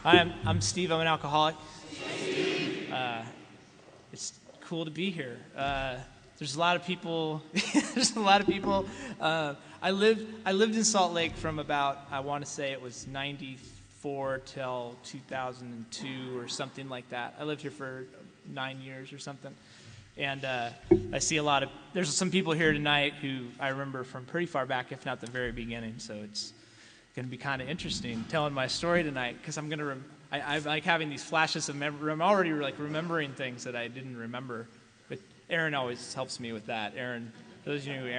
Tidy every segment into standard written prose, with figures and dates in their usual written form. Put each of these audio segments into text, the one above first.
Hi, I'm Steve. I'm an alcoholic. It's cool to be here. There's a lot of people. There's a lot of people. I lived in Salt Lake from about, I want to say it was 94 till 2002 or something like that. I lived here for 9 years or something. And I see there's some people here tonight who I remember from pretty far back, if not the very beginning. So it's going to be kind of interesting telling my story tonight, because I'm going to. I like having these flashes of memory. I'm already remembering things that I didn't remember. But Aaron always helps me with that. Aaron, those of you who know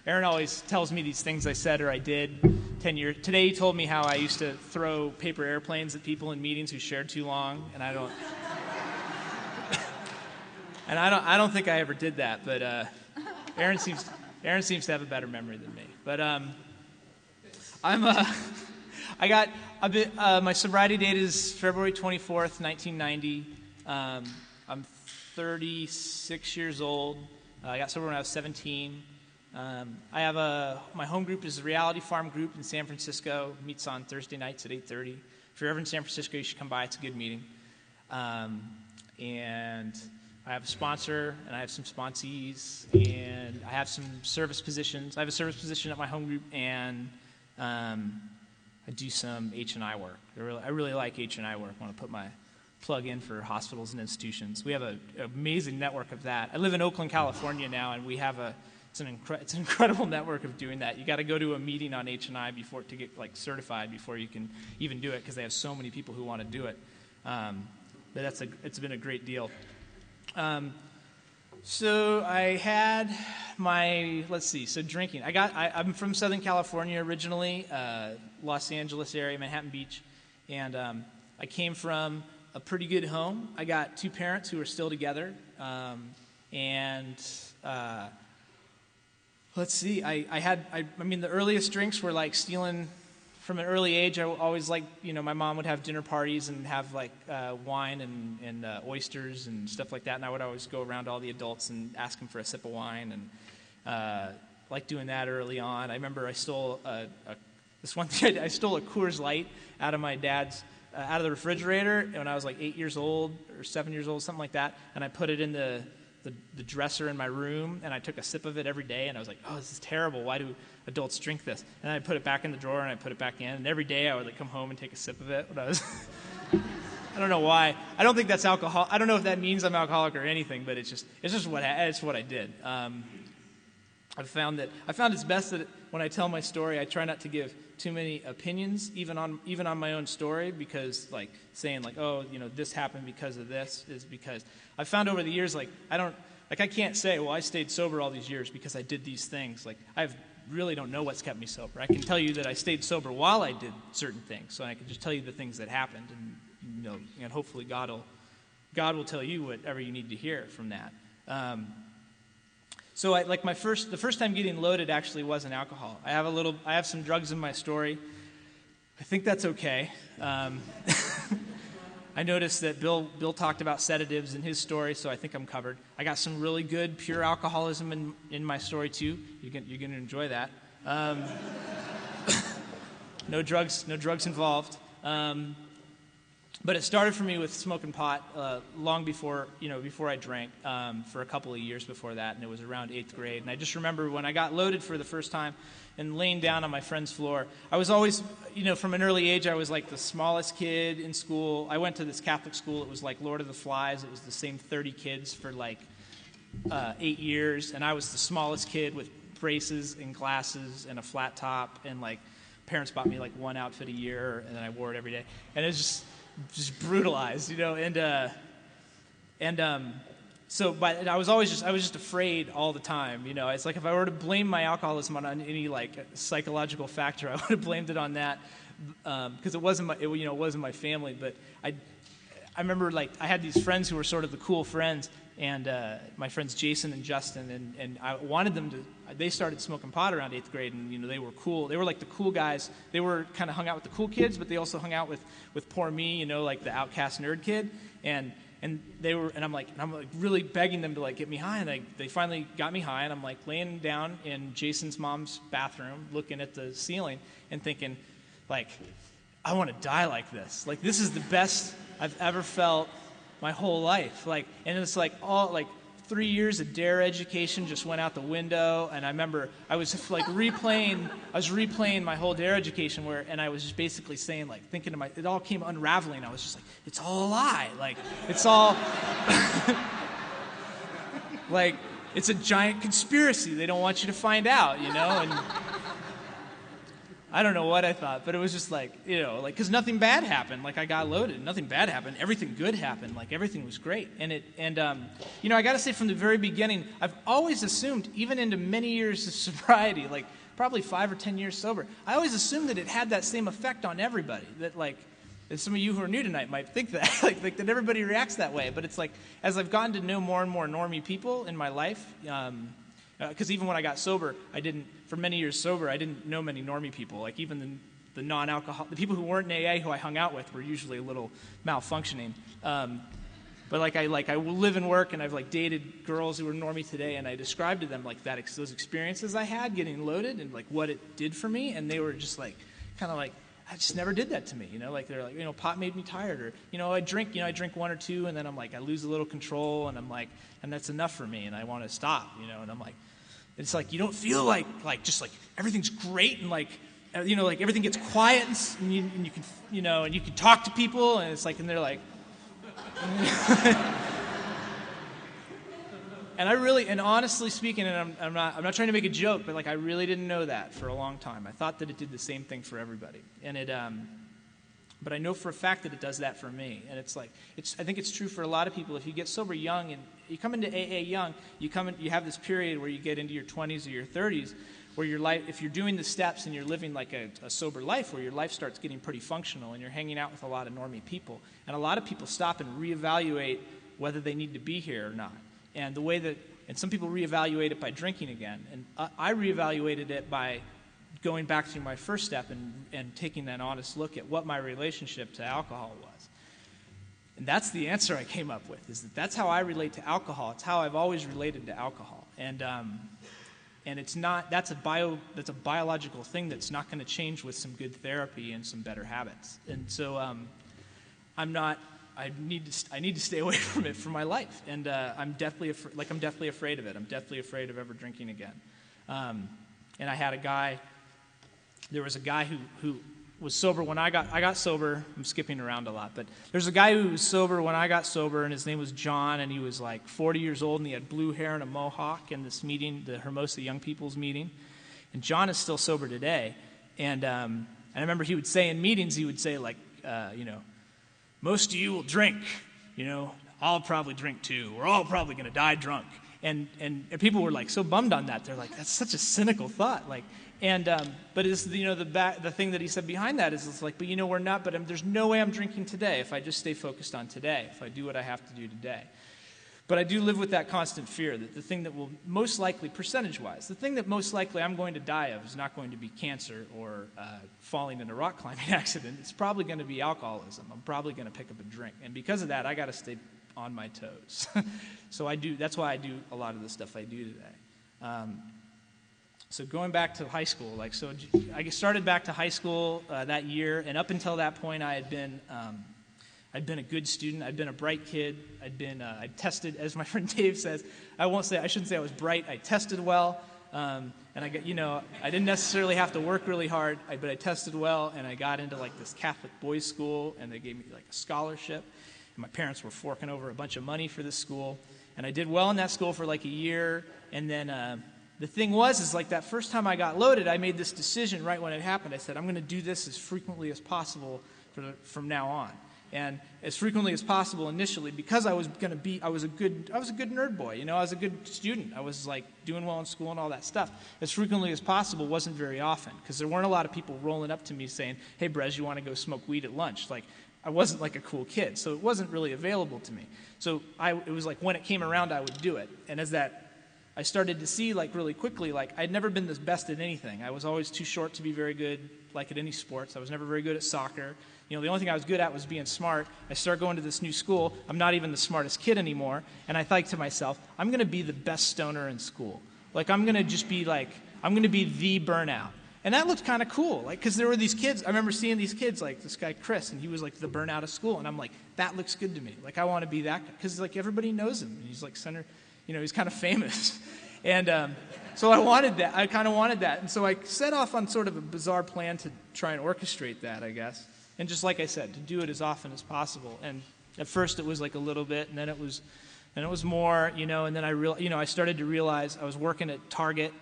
Aaron always tells me these things I said or I did 10 years. Today he told me how I used to throw paper airplanes at people in meetings who shared too long, and I don't. And I don't think I ever did that, but Aaron seems to have a better memory than me. But my sobriety date is February 24th, 1990. I'm 36 years old. I got sober when I was 17. I have my home group is the Reality Farm group in San Francisco. It meets on Thursday nights at 8:30. If you're ever in San Francisco, you should come by. It's a good meeting. And I have a sponsor, and I have some sponsees, and I have some service positions. I have a service position at my home group, and I do some H&I work. I really like H&I work. I want to put my plug in for hospitals and institutions. We have an amazing network of that. I live in Oakland, California now, and we have it's an incredible network of doing that. You got to go to a meeting on H&I to get certified before you can even do it, because they have so many people who want to do it. But it's been a great deal. So I had drinking. I'm from Southern California originally, Los Angeles area, Manhattan Beach, and I came from a pretty good home. I got two parents who are still together, and the earliest drinks were like stealing. From an early age, I always my mom would have dinner parties and have wine and oysters and stuff like that, and I would always go around to all the adults and ask them for a sip of wine, and doing that early on. I remember I stole this one thing. I stole a Coors Light out of my dad's out of the refrigerator when I was 8 years old or 7 years old, something like that, and I put it in the dresser in my room, and I took a sip of it every day, and I was like, oh, this is terrible. Why do adults drink this? And I put it back in the drawer, and I put it back in, and every day I would come home and take a sip of it when I was I don't know why. I don't think that's alcohol. I don't know if that means I'm alcoholic or anything, but it's what I did. I found it's best that when I tell my story, I try not to give too many opinions, even on my own story, because saying this happened because of this is because I found over the years I can't say, well, I stayed sober all these years because I did these things. I really don't know what's kept me sober. I can tell you that I stayed sober while I did certain things, so I can just tell you the things that happened, and hopefully God will tell you whatever you need to hear from that. So the first time getting loaded actually wasn't alcohol. I have some drugs in my story. I think that's okay. I noticed that Bill talked about sedatives in his story, so I think I'm covered. I got some really good pure alcoholism in my story too. You're going to enjoy that. No drugs involved. But it started for me with smoking pot long before I drank, for a couple of years before that, and it was around 8th grade. And I just remember when I got loaded for the first time and laying down on my friend's floor. I was always, from an early age, I was the smallest kid in school. I went to this Catholic school. It was like Lord of the Flies. It was the same 30 kids for 8 years, and I was the smallest kid with braces and glasses and a flat top, and parents bought me one outfit a year, and then I wore it every day, and it was just brutalized, but I was just afraid all the time, It's if I were to blame my alcoholism on any psychological factor, I would have blamed it on that, because it wasn't my family. But I remember I had these friends who were sort of the cool friends, and my friends Jason and Justin, and I wanted them to. They started smoking pot around 8th grade, and they were cool. They were the cool guys. They were kind of hung out with the cool kids, but they also hung out with poor me, the outcast nerd kid. And I'm really begging them to get me high, and they finally got me high, and I'm laying down in Jason's mom's bathroom, looking at the ceiling, and thinking, I want to die like this. Like, this is the best I've ever felt my whole life. Like, and it's like all, like, 3 years of dare education just went out the window, and I remember I was like replaying my whole dare education and I was just basically saying, like, thinking to it all came unraveling. I was just like, it's all a lie. Like, it's all, like, it's a giant conspiracy. They don't want you to find out, you know? And I don't know what I thought, but it was just like, you know, like, because nothing bad happened. Like, I got loaded. Nothing bad happened. Everything good happened. Like, everything was great. And you know, I got to say from the very beginning, I've always assumed, even into many years of sobriety, like probably 5 or 10 years sober, I always assumed that it had that same effect on everybody. That, like, and some of you who are new tonight might think that, like that everybody reacts that way. But it's like, as I've gotten to know more and more normie people in my life, because even when I got sober, for many years sober, I didn't know many normie people. Like, even the non-alcohol, the people who weren't in AA who I hung out with were usually a little malfunctioning. But I live and work, and I've like dated girls who were normie today, and I described to them like those experiences I had getting loaded and like what it did for me, and they were just like, kind of like, I just never did that to me, you know. Like, they're like, you know, pot made me tired, or, you know, I drink 1 or 2, and then I'm like, I lose a little control, and I'm like, and that's enough for me, and I want to stop, you know. And I'm like, it's like you don't feel like just like everything's great, and like, you know, like everything gets quiet, and you can, you know, and you can talk to people, and it's like, and they're like, and I really, and honestly speaking, and I'm not trying to make a joke, but like, I really didn't know that for a long time. I thought that it did the same thing for everybody, and but I know for a fact that it does that for me. And it's like, I think it's true for a lot of people. If you get sober young and you come into AA young, you have this period where you get into your 20s or your 30s, where your life, if you're doing the steps and you're living like a sober life, where your life starts getting pretty functional and you're hanging out with a lot of normie people. And a lot of people stop and reevaluate whether they need to be here or not. And the way that, and some people reevaluate it by drinking again. And I reevaluated it by going back to my first step and taking that honest look at what my relationship to alcohol was. And that's the answer I came up with, is that's how I relate to alcohol. It's how I've always related to alcohol. And it's not, that's a biological thing that's not going to change with some good therapy and some better habits. And so I need to stay away from it for my life. And I'm definitely afraid of it. I'm definitely afraid of ever drinking again. And I had there was a guy who was sober when I got sober. I'm skipping around a lot, but there's a guy who was sober when I got sober, and his name was John, and he was like 40 years old, and he had blue hair and a mohawk in this meeting, the Hermosa Young People's meeting. And John is still sober today. And I remember he would say in meetings, he would say like, you know, most of you will drink, you know, I'll probably drink too. We're all probably going to die drunk. And people were like so bummed on that. They're like, that's such a cynical thought. Like, but it's, you know, the thing that he said behind that is, it's like, but you know, we're not. But there's no way I'm drinking today if I just stay focused on today. If I do what I have to do today. But I do live with that constant fear that the thing that will most likely, percentage-wise, the thing that most likely I'm going to die of is not going to be cancer or falling in a rock climbing accident. It's probably going to be alcoholism. I'm probably going to pick up a drink. And because of that, I got to stay on my toes. So that's why I do a lot of the stuff I do today. So going back to high school, I started back to high school that year, and up until that point, I'd been a good student. I'd been a bright kid. I tested, as my friend Dave says. I shouldn't say I was bright. I tested well, and I didn't necessarily have to work really hard, but I tested well, and I got into like this Catholic boys' school, and they gave me like a scholarship. And my parents were forking over a bunch of money for this school, and I did well in that school for like a year, and then. The thing was like that first time I got loaded, I made this decision right when it happened. I said, I'm going to do this as frequently as possible from now on. And as frequently as possible initially, because I was a good nerd boy, you know, I was a good student. I was like doing well in school and all that stuff. As frequently as possible wasn't very often, because there weren't a lot of people rolling up to me saying, hey, Brez, you want to go smoke weed at lunch? Like, I wasn't like a cool kid, so it wasn't really available to me. So it was like when it came around, I would do it. And as that I started to see, like, really quickly, like, I'd never been the best at anything. I was always too short to be very good, like, at any sports. I was never very good at soccer. You know, the only thing I was good at was being smart. I started going to this new school. I'm not even the smartest kid anymore. And I thought to myself, I'm going to be the best stoner in school. Like, I'm going to be the burnout. And that looked kind of cool, like, because there were these kids. I remember seeing these kids, like this guy Chris, and he was like the burnout of school, and I'm like, that looks good to me. Like, I want to be that guy, because like everybody knows him, and he's like he's kind of famous, and so I wanted that. I kind of wanted that, and so I set off on sort of a bizarre plan to try and orchestrate that, I guess, and just like I said, to do it as often as possible. And at first it was like a little bit, and then it was more, and then I started to realize I was working at Target.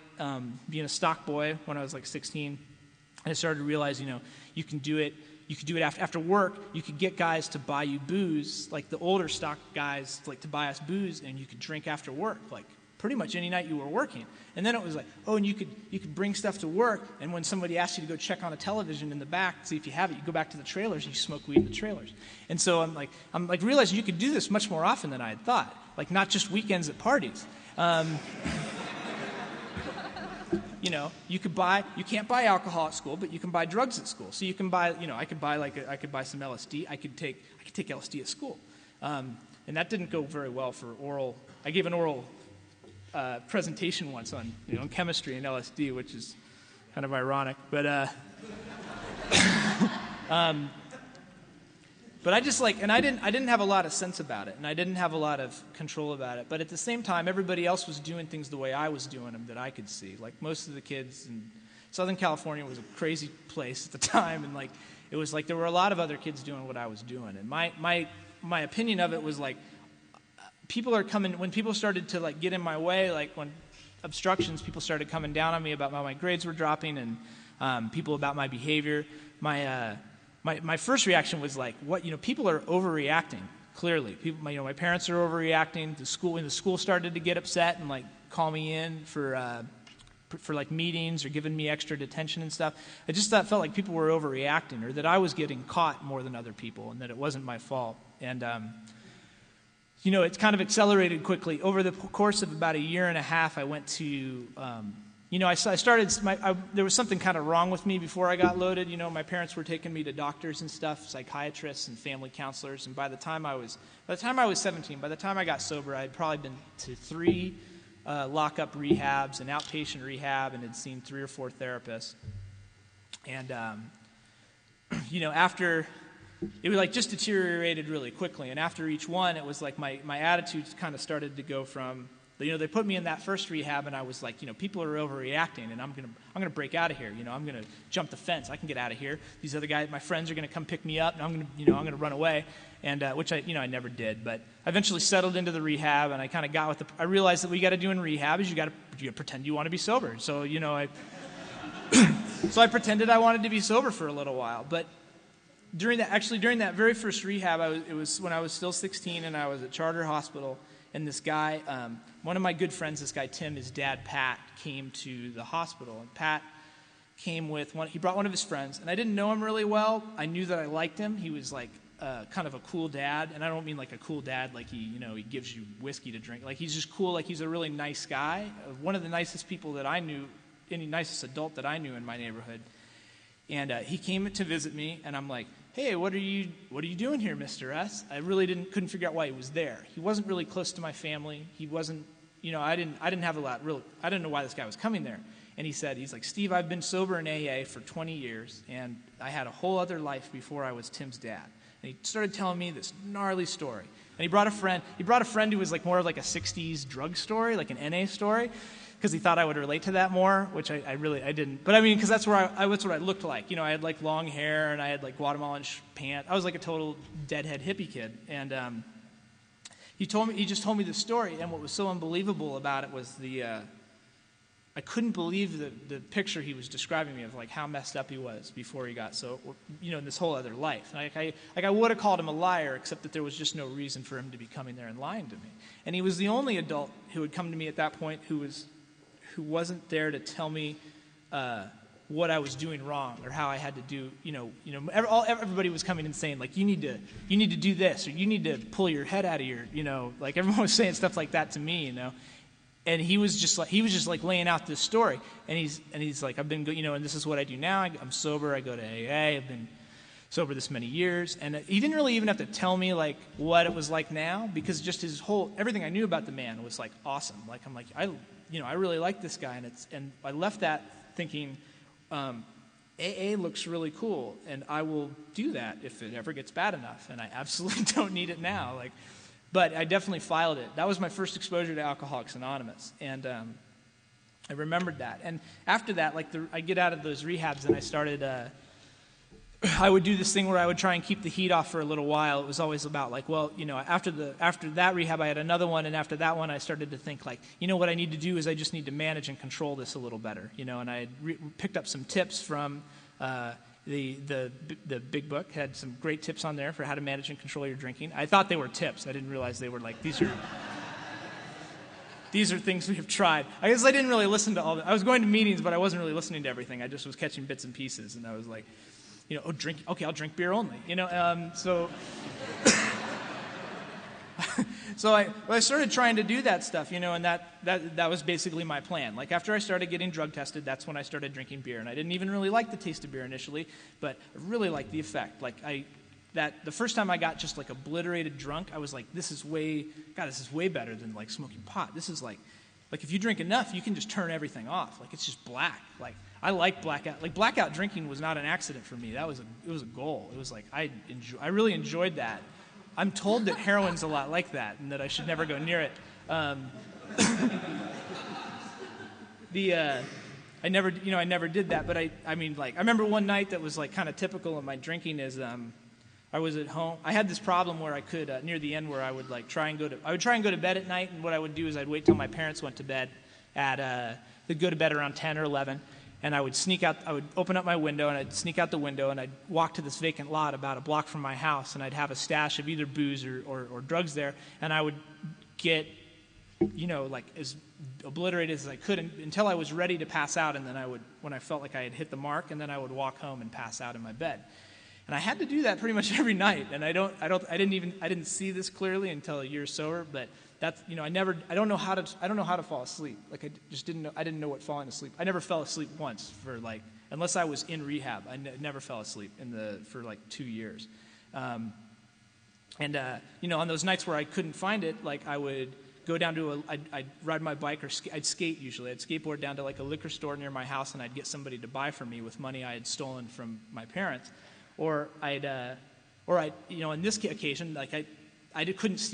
Being a stock boy when I was like 16, and I started to realize, you can do it. You could do it after work. You could get guys to buy you booze, like the older stock guys, like to buy us booze, and you could drink after work, like pretty much any night you were working. And then it was like, oh, and you could bring stuff to work, and when somebody asked you to go check on a television in the back, see if you have it, you go back to the trailers and you smoke weed in the trailers. And so I'm like realizing you could do this much more often than I had thought, like not just weekends at parties. You can't buy alcohol at school, but you can buy drugs at school. So you can buy, I could buy some LSD. I could take LSD at school. And that didn't go very well for oral. I gave an oral presentation once on, chemistry and LSD, which is kind of ironic. But but I just and I didn't have a lot of sense about it, and I didn't have a lot of control about it. But at the same time, everybody else was doing things the way I was doing them that I could see. Like most of the kids in Southern California was a crazy place at the time, and it was like there were a lot of other kids doing what I was doing. And my opinion of it was like people are coming when people started to get in my way, like when obstructions, people started coming down on me about how my grades were dropping, and people about my behavior. My first reaction was like, what, people are overreacting, clearly. People, my parents are overreacting. When the school started to get upset and call me in for meetings or giving me extra detention and stuff, I just felt like people were overreacting, or that I was getting caught more than other people, and that it wasn't my fault. And it's kind of accelerated quickly. Over the course of about a year and a half, I went to there was something kind of wrong with me before I got loaded. My parents were taking me to doctors and stuff, psychiatrists and family counselors. And by the time I was 17, by the time I got sober, I'd probably been to 3 lockup rehabs, an outpatient rehab, and had seen 3 or 4 therapists. And after it was just deteriorated really quickly. And after each one, it was like my attitude kind of started to go from. They put me in that first rehab, and I was like, people are overreacting, and I'm gonna break out of here. I'm gonna jump the fence. I can get out of here. These other guys, my friends, are gonna come pick me up, and I'm gonna run away. And which I never did, but I eventually settled into the rehab, and I kind of got with I realized that what you got to do in rehab is you got to pretend you want to be sober. So I pretended I wanted to be sober for a little while, but. During that very first rehab, it was when I was still 16, and I was at Charter Hospital, and this guy, one of my good friends, this guy Tim, his dad Pat, came to the hospital, and Pat came he brought one of his friends, and I didn't know him really well. I knew that I liked him. He was kind of a cool dad, and I don't mean like a cool dad like he gives you whiskey to drink. Like he's just cool, like he's a really nice guy, one of the nicest people that I knew, any nicest adult that I knew in my neighborhood. And he came to visit me, and I'm like, hey, what are you doing here, Mr. S? I really couldn't figure out why he was there. He wasn't really close to my family. He wasn't, I didn't have a lot, really, I didn't know why this guy was coming there. And he's like, Steve, I've been sober in AA for 20 years, and I had a whole other life before I was Tim's dad. And he started telling me this gnarly story. And he brought a friend who was more of a 60s drug story, like an NA story, because he thought I would relate to that more, which I really didn't. But because that's where that's what I looked like. I had long hair, and I had Guatemalan pants. I was like a total deadhead hippie kid. And he just told me the story, and what was so unbelievable about it was I couldn't believe the picture he was describing me of how messed up he was before he got so in this whole other life. I would have called him a liar, except that there was just no reason for him to be coming there and lying to me. And he was the only adult who had come to me at that point who wasn't there to tell me what I was doing wrong or how I had to do. Everybody was coming and saying you need to do this, or you need to pull your head out of your everyone was saying stuff like that to me. And he was just laying out this story, and he's like, I've been and this is what I do now. I'm sober. I go to AA. I've been sober this many years, and he didn't really even have to tell me what it was like now, because just everything I knew about the man was awesome. I really like this guy, and I left that thinking, AA looks really cool, and I will do that if it ever gets bad enough, and I absolutely don't need it now. But I definitely filed it. That was my first exposure to Alcoholics Anonymous, and I remembered that. And after that, I get out of those rehabs, and I started, I would do this thing where I would try and keep the heat off for a little while. It was always about after that rehab, I had another one, and after that one, I started to think what I need to do is I just need to manage and control this a little better, and I had picked up some tips from the big book. Had some great tips on there for how to manage and control your drinking. I thought they were tips. I didn't realize they were these are things we have tried. I guess I didn't really listen to all I was going to meetings, but I wasn't really listening to everything. I just was catching bits and pieces, and I was like, drink. Okay, I'll drink beer only. So I started trying to do that stuff, and that was basically my plan. After I started getting drug tested, that's when I started drinking beer, and I didn't even really like the taste of beer initially, but I really liked the effect. The first time I got just obliterated drunk, I was like, this is way better than smoking pot. This is if you drink enough, you can just turn everything off. It's just black. I like blackout. Blackout drinking was not an accident for me. It was a goal. It was I really enjoyed that. I'm told that heroin's a lot like that, and that I should never go near it. I never did that. But I remember one night that was kind of typical of my drinking is I was at home. I had this problem where I could near the end where I would try and go to bed at night, and what I would do is I'd wait till my parents went to bed they'd go to bed around 10 or 11. And I would sneak out, I would open up my window, and I'd sneak out the window, and I'd walk to this vacant lot about a block from my house, and I'd have a stash of either booze or drugs there, and I would get, as obliterated as I could until I was ready to pass out, and then when I felt like I had hit the mark, and then I would walk home and pass out in my bed. And I had to do that pretty much every night, and I didn't see this clearly until a year sober, but that's, I don't know how to fall asleep. I just didn't know. I didn't know what falling asleep. I never fell asleep once unless I was in rehab. I never fell asleep for 2 years. On those nights where I couldn't find it, I would go down to I'd ride my bike, or I'd skate usually. I'd skateboard down to a liquor store near my house, and I'd get somebody to buy for me with money I had stolen from my parents. Or on this occasion, I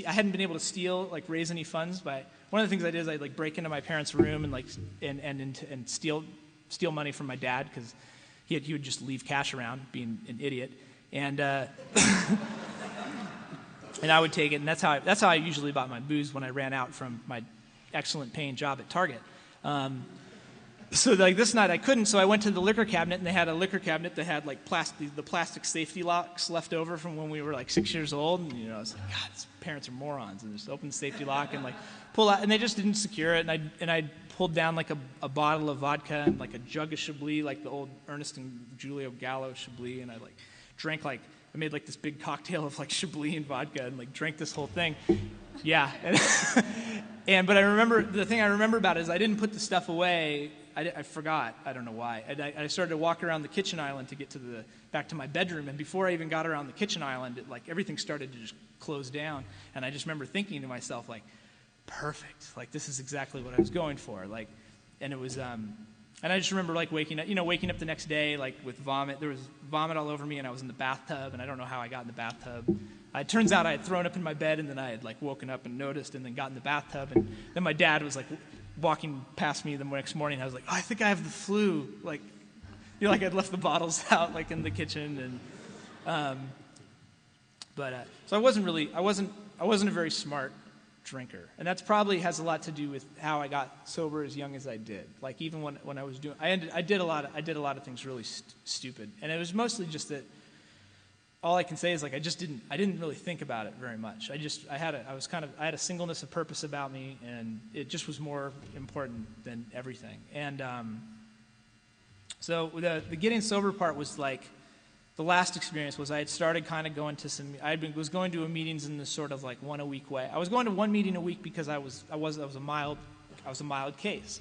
hadn't been able to steal, raise any funds. But one of the things I did is I'd break into my parents' room and steal money from my dad, because he would just leave cash around, being an idiot, and and I would take it, and that's how I usually bought my booze when I ran out from my excellent paying job at Target. So this night I couldn't, so I went to the liquor cabinet, and they had a liquor cabinet that had the plastic safety locks left over from when we were 6 years old, and I was like, God, these parents are morons, and just open the safety lock and pull out, and they just didn't secure it, and I pulled down a bottle of vodka and a jug of Chablis, the old Ernest and Julio Gallo Chablis, and I drank I made this big cocktail of Chablis and vodka, and drank this whole thing. Yeah, but I remember, the thing I remember about it is I didn't put the stuff away. I forgot. I don't know why. I started to walk around the kitchen island to get back to my bedroom, and before I even got around the kitchen island, everything started to just close down, and I just remember thinking to myself, perfect. This is exactly what I was going for. And it was, and I just remember waking up the next day with vomit. There was vomit all over me, and I was in the bathtub, and I don't know how I got in the bathtub. It turns out I had thrown up in my bed, and then I had woken up and noticed, and then got in the bathtub, and then my dad was walking past me the next morning. I was like, oh, I think I have the flu. I'd left the bottles out in the kitchen, and so I wasn't a very smart drinker, and that's probably has a lot to do with how I got sober as young as I did. Even when I was doing, I did a lot of things really stupid, and it was mostly just that. All I can say is I didn't really think about it very much. I had a singleness of purpose about me, and it just was more important than everything. And so the getting sober part was the last experience was I had started kind of going to was going to meetings in this sort of one a week way. I was going to one meeting a week because I was a mild case.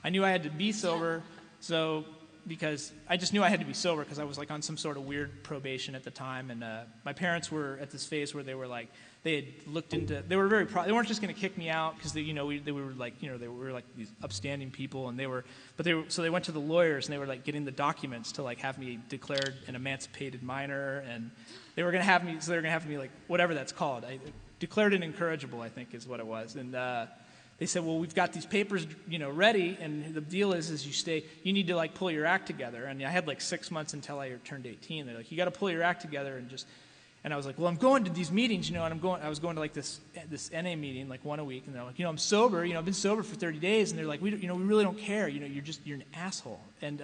I knew I had to be sober, so because I just knew I had to be sober because I was like on some sort of weird probation at the time, and my parents were at this phase where they were like, they had looked into, they were very proud. They weren't just going to kick me out because they were like, they were like these upstanding people, and so they went to the lawyers and they were like getting the documents to like have me declared an emancipated minor, and they were going to have me like whatever that's called. I declared an incorrigible, I think is what it was, and they said, well, we've got these papers, ready, and the deal is you need to like pull your act together. And I had like 6 months until I turned 18. They're like, you got to pull your act together and I was like, well, I'm going to these meetings, and I was going to like this NA meeting, like one a week, and they're like, I'm sober, I've been sober for 30 days, and they're like, we really don't care, you're an asshole, and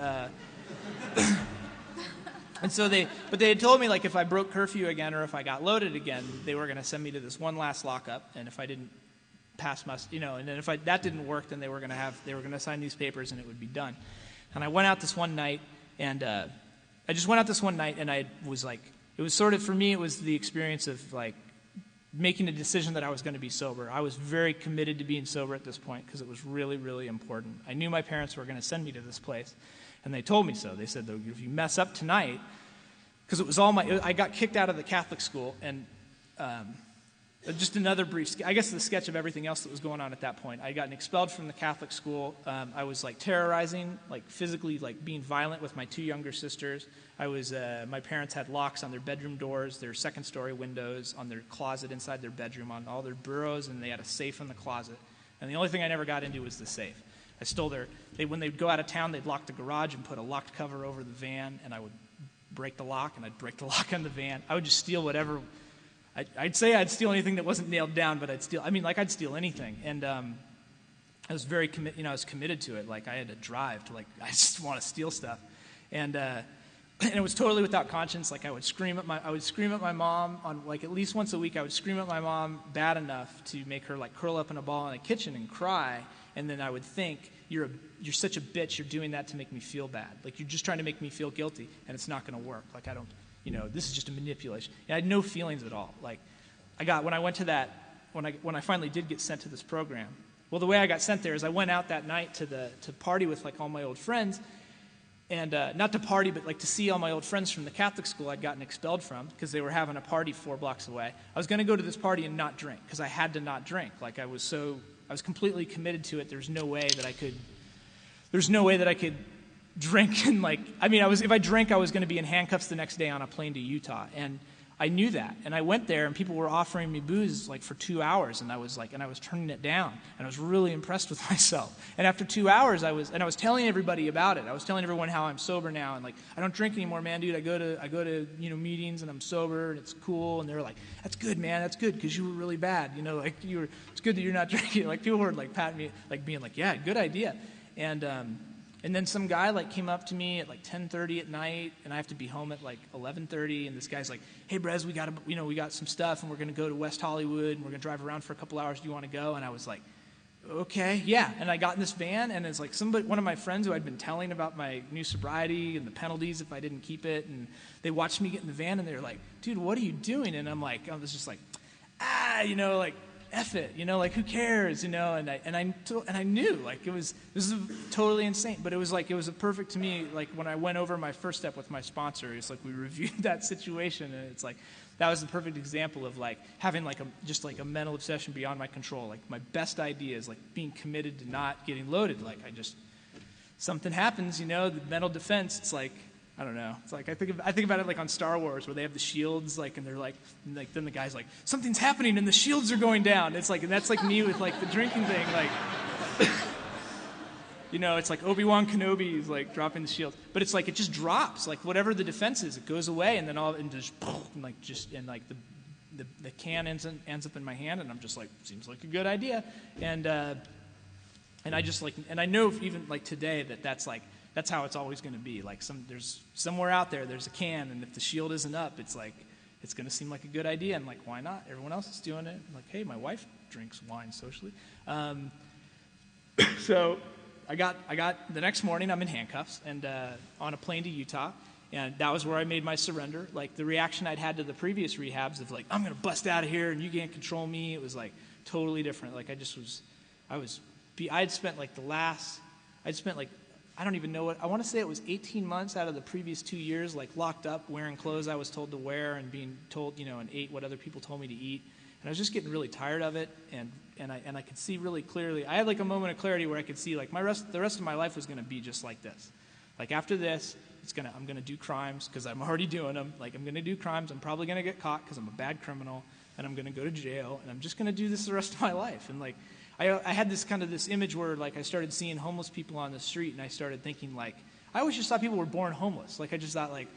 and so they had told me like if I broke curfew again or if I got loaded again, they were going to send me to this one last lockup, and if I didn't pass my, and then if that didn't work, then they were going to sign these papers and it would be done. And I went out this one night, and I was like, it was sort of, for me, it was the experience of like making a decision that I was going to be sober. I was very committed to being sober at this point because it was really, really important. I knew my parents were going to send me to this place, and they told me so. They said, if you mess up tonight, because it was I got kicked out of the Catholic school, and just another brief, I guess the sketch of everything else that was going on at that point. I had gotten expelled from the Catholic school. I was like terrorizing, like physically, like being violent with my 2 younger sisters. My parents had locks on their bedroom doors, their second-story windows, on their closet inside their bedroom, on all their bureaus, and they had a safe in the closet. And the only thing I never got into was the safe. I stole when they'd go out of town, they'd lock the garage and put a locked cover over the van, and I would break the lock, and I'd break the lock on the van. I would just steal whatever. I'd say I'd steal anything that wasn't nailed down, but I'd steal anything. And I was very I was committed to it. Like I had to drive to I just want to steal stuff. And it was totally without conscience. Like I would scream at my mom on like at least once a week. I would scream at my mom bad enough to make her like curl up in a ball in the kitchen and cry. And then I would think, you're such a bitch, you're doing that to make me feel bad. Like you're just trying to make me feel guilty, and it's not going to work. Like I don't, this is just a manipulation. And I had no feelings at all. Like when I finally did get sent to this program, well, the way I got sent there is I went out that night to party with like all my old friends, and not to party, but like to see all my old friends from the Catholic school I'd gotten expelled from because they were having a party 4 blocks away. I was going to go to this party and not drink because I had to not drink. Like I was completely committed to it. There's no way that I could drink and if I drank, I was going to be in handcuffs the next day on a plane to Utah, and I knew that. And I went there, and people were offering me booze like for 2 hours, and I was turning it down, and I was really impressed with myself. And after 2 hours, I was telling everybody about it. I was telling everyone how I'm sober now, and like I don't drink anymore, man, dude. I go to meetings, and I'm sober, and it's cool. And they were like, "That's good, man. That's good, because you were really bad. It's good that you're not drinking." Like people were like patting me, like being like, "Yeah, good idea." And then some guy like came up to me at like 10:30 at night, and I have to be home at like 11:30. And this guy's like, "Hey, Brez, we got some stuff, and we're gonna go to West Hollywood, and we're gonna drive around for a couple hours. Do you want to go?" And I was like, "Okay, yeah." And I got in this van, and it's like one of my friends who I'd been telling about my new sobriety and the penalties if I didn't keep it, and they watched me get in the van, and they were like, "Dude, what are you doing?" And I'm like, I was just like, like, F it, like who cares, and I knew like this is totally insane, but it was a perfect to me, like when I went over my first step with my sponsor, it's like we reviewed that situation, and it's like that was the perfect example of like having like a mental obsession beyond my control. Like my best idea is like being committed to not getting loaded. Like something happens, the mental defense, it's like, I don't know. It's like I think about it like on Star Wars where they have the shields, like, and they're like then the guy's like, something's happening and the shields are going down. It's like, and that's like me with like the drinking thing, like, it's like Obi-Wan Kenobi is like dropping the shield, but it's like it just drops, like whatever the defense is, it goes away, and then the can ends up in my hand, and I'm just like, seems like a good idea, and I just like, and I know even like today that's how it's always going to be. Like there's somewhere out there's a can, and if the shield isn't up, it's like it's going to seem like a good idea. And like, why not? Everyone else is doing it. I'm like, hey, my wife drinks wine socially. So I got the next morning. I'm in handcuffs and on a plane to Utah, and that was where I made my surrender. Like the reaction I'd had to the previous rehabs of like, I'm going to bust out of here and you can't control me. It was like totally different. Like I'd spent like I don't even know what, I want to say it was 18 months out of the previous 2 years, like locked up, wearing clothes I was told to wear and being told, and ate what other people told me to eat. And I was just getting really tired of it, and I could see really clearly. I had like a moment of clarity where I could see like the rest of my life was going to be just like this. Like after this, I'm going to do crimes because I'm already doing them. Like I'm going to do crimes. I'm probably going to get caught because I'm a bad criminal, and I'm going to go to jail, and I'm just going to do this the rest of my life. And like I had this image where like I started seeing homeless people on the street, and I started thinking like I always just thought people were born homeless. Like I just thought like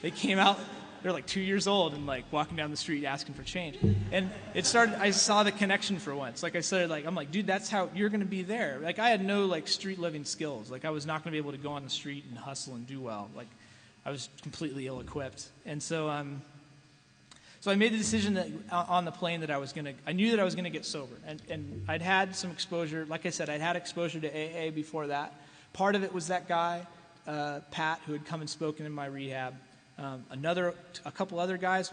they came out, they're like 2 years old and like walking down the street asking for change. And it started, I saw the connection for once. Like I started like, I'm like, dude, that's how you're going to be there. Like I had no like street living skills. Like I was not going to be able to go on the street and hustle and do well. Like I was completely ill-equipped. And so I made the decision that on the plane that I knew that I was going to get sober. And I'd had some exposure. Like I said, I'd had exposure to AA before that. Part of it was that guy, Pat, who had come and spoken in my rehab. A couple other guys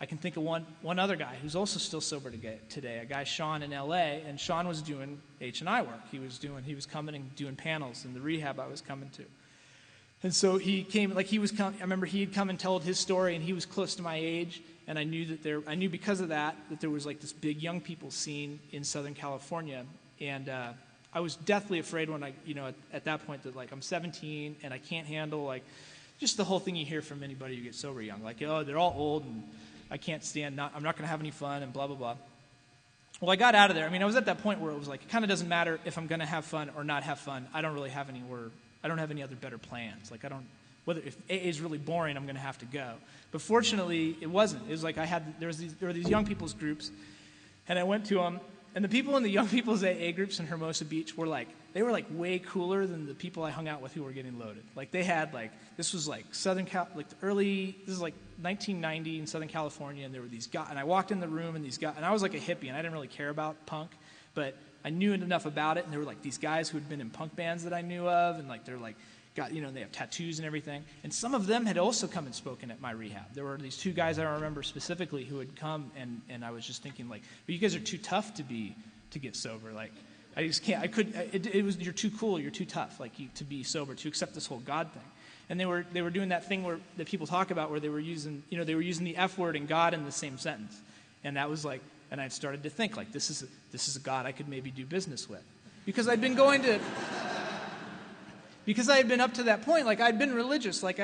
I can think of one other guy who's also still sober today, a guy, Sean, in L.A., and Sean was doing H&I work. He was coming and doing panels in the rehab I was coming to. And so he came, I remember he had come and told his story, and he was close to my age, and I knew because of that there was like this big young people scene in Southern California, and I was deathly afraid when at that point that like I'm 17 and I can't handle like just the whole thing you hear from anybody who gets sober young, like, oh, they're all old and I can't stand, I'm not going to have any fun and blah, blah, blah. Well, I got out of there. I mean, I was at that point where it was like, it kind of doesn't matter if I'm going to have fun or not have fun. I don't really have I don't have any other better plans. Like if AA is really boring, I'm going to have to go. But fortunately, it wasn't. It was like there were these young people's groups, and I went to them, and the people in the young people's AA groups in Hermosa Beach were way cooler than the people I hung out with who were getting loaded. Like they had this was like this is like 1990 in Southern California, and there were these guys, and I walked in the room, and these guys, and I was like a hippie, and I didn't really care about punk, but I knew enough about it, and there were like these guys who had been in punk bands that I knew of, and like they're like, they have tattoos and everything, and some of them had also come and spoken at my rehab. There were these two guys I remember specifically who had come, and I was just thinking like, but you guys are too tough to get sober. Like I just can't. I couldn't. It was, you're too cool. You're too tough. Like to be sober, to accept this whole God thing. And they were doing that thing that people talk about where they were using the F word and God in the same sentence, and that was like, and I started to think like this is a God I could maybe do business with, because I'd been going to. Because I had been up to that point, like I'd been religious, like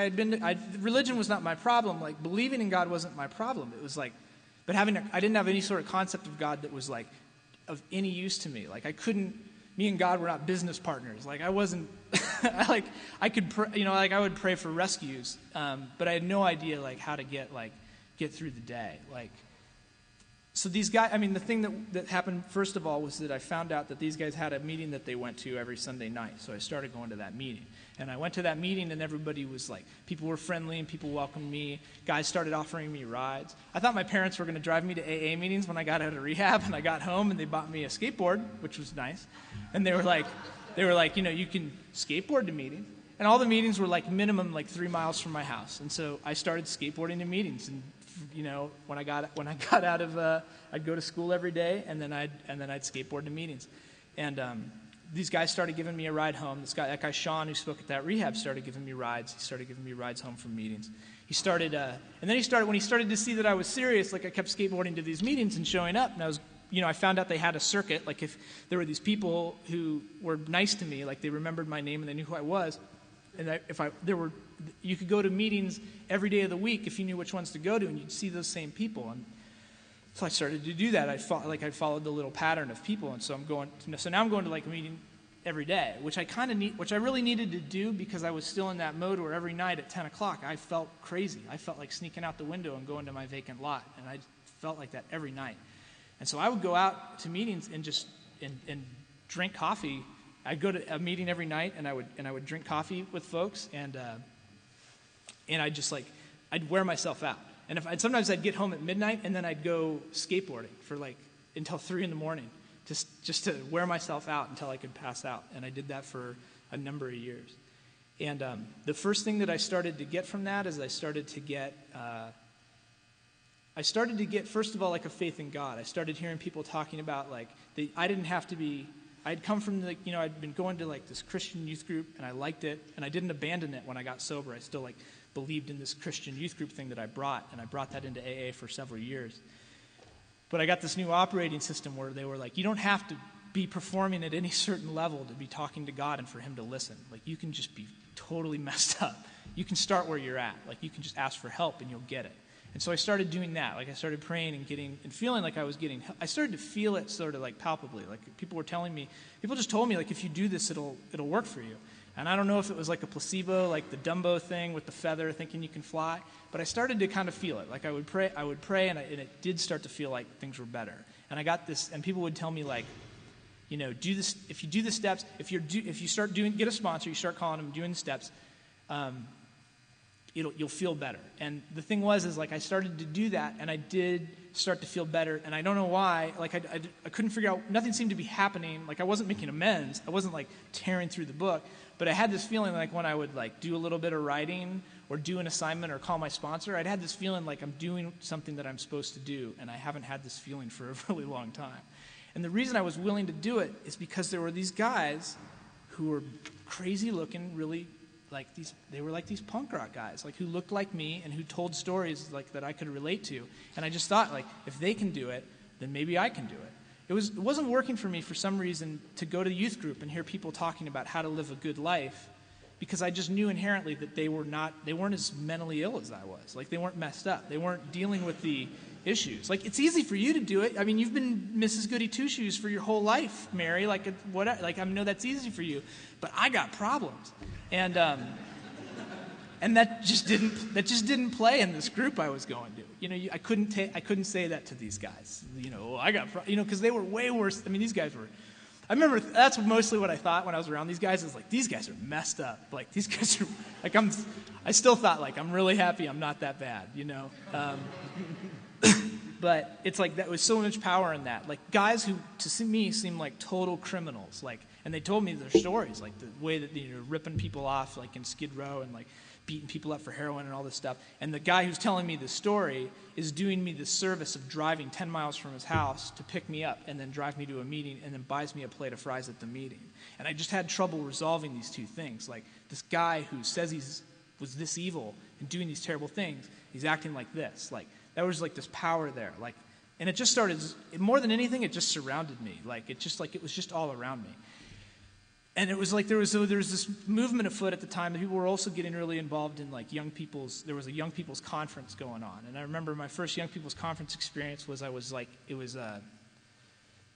religion was not my problem, like believing in God wasn't my problem. It was like, but I didn't have any sort of concept of God that was like of any use to me. Like me and God were not business partners. Like I wasn't, I could pray, I would pray for rescues, but I had no idea like how to get through the day. So these guys, the thing that happened first of all was that I found out that these guys had a meeting that they went to every Sunday night. So I started going to that meeting. And I went to that meeting, and everybody was like, people were friendly and people welcomed me. Guys started offering me rides. I thought my parents were going to drive me to AA meetings when I got out of rehab, and I got home and they bought me a skateboard, which was nice. And they were like, you can skateboard to meetings. And all the meetings were like minimum 3 miles from my house. And so I started skateboarding to meetings, and when I got out of, I'd go to school every day, and then I'd skateboard to meetings, and these guys started giving me a ride home. That guy Sean, who spoke at that rehab, started giving me rides. He started giving me rides home from meetings. When he started to see that I was serious, like I kept skateboarding to these meetings and showing up, and I found out they had a circuit. Like if there were these people who were nice to me, like they remembered my name and they knew who I was, and you could go to meetings every day of the week if you knew which ones to go to, and you'd see those same people. And so I started to do that. I followed the little pattern of people, and so now I'm going to like a meeting every day, which I really needed to do, because I was still in that mode where every night at 10 o'clock I felt crazy. I felt like sneaking out the window and going to my vacant lot, and I felt like that every night. And so I would go out to meetings and just and drink coffee. I'd go to a meeting every night, and I would drink coffee with folks, and I'd wear myself out. And sometimes I'd get home at midnight, and then I'd go skateboarding for until 3 in the morning, just to wear myself out until I could pass out. And I did that for a number of years. And the first thing that I started to get from that is I started to get first of all like a faith in God. I started hearing people talking about I didn't have to be I'd come from I'd been going to like this Christian youth group, and I liked it, and I didn't abandon it when I got sober. I still like believed in this Christian youth group thing that I brought, and I brought that into AA for several years. But I got this new operating system where they were like, you don't have to be performing at any certain level to be talking to God and for him to listen. Like, you can just be totally messed up. You can start where you're at. Like, you can just ask for help and you'll get it. And so I started doing that. Like, I started praying and feeling like I started to feel it sort of like palpably. Like, people just told me, like, if you do this, it'll work for you. And I don't know if it was like a placebo, like the Dumbo thing with the feather thinking you can fly, but I started to kind of feel it. Like, I would pray, and it did start to feel like things were better. And I got this, and people would tell me, like, do this, if you do the steps, if you start get a sponsor, you start calling them, doing the steps, you'll feel better. And the thing is like, I started to do that, and I did start to feel better, and I don't know why. Like, I couldn't figure out, nothing seemed to be happening. Like, I wasn't making amends. I wasn't like tearing through the book, but I had this feeling like when I would like do a little bit of writing or do an assignment or call my sponsor, I'd had this feeling like I'm doing something that I'm supposed to do, and I haven't had this feeling for a really long time. And the reason I was willing to do it is because there were these guys who were crazy looking, really they were like these punk rock guys, like, who looked like me and who told stories like that I could relate to. And I just thought, like, if they can do it, then maybe I can do it. It wasn't working for me for some reason to go to the youth group and hear people talking about how to live a good life, because I just knew inherently that they weren't as mentally ill as I was. Like, they weren't messed up. They weren't dealing with the issues. Like, it's easy for you to do it. I mean, you've been Mrs. Goody Two-Shoes for your whole life, Mary. Like, I know that's easy for you, but I got problems. And that just didn't play in this group I was going to. I couldn't say that to these guys. Because they were way worse. I mean, these guys were. I remember that's mostly what I thought when I was around these guys. Is like, these guys are messed up. Like, these guys are like, I still thought, like, I'm really happy I'm not that bad. But it's like, that was so much power in that. Like, guys who to me seemed like total criminals. Like, and they told me their stories, like the way that ripping people off, like in Skid Row, and like beating people up for heroin and all this stuff. And the guy who's telling me this story is doing me the service of driving 10 miles from his house to pick me up and then drive me to a meeting and then buys me a plate of fries at the meeting. And I just had trouble resolving these two things. Like, this guy who says was this evil and doing these terrible things, he's acting like this. Like, there was like this power there. Like, and it just started, more than anything, it just surrounded me. Like, it was just all around me. And it was like there was this movement afoot at the time that people were also getting really involved in, like, there was a young people's conference going on. And I remember my first young people's conference experience was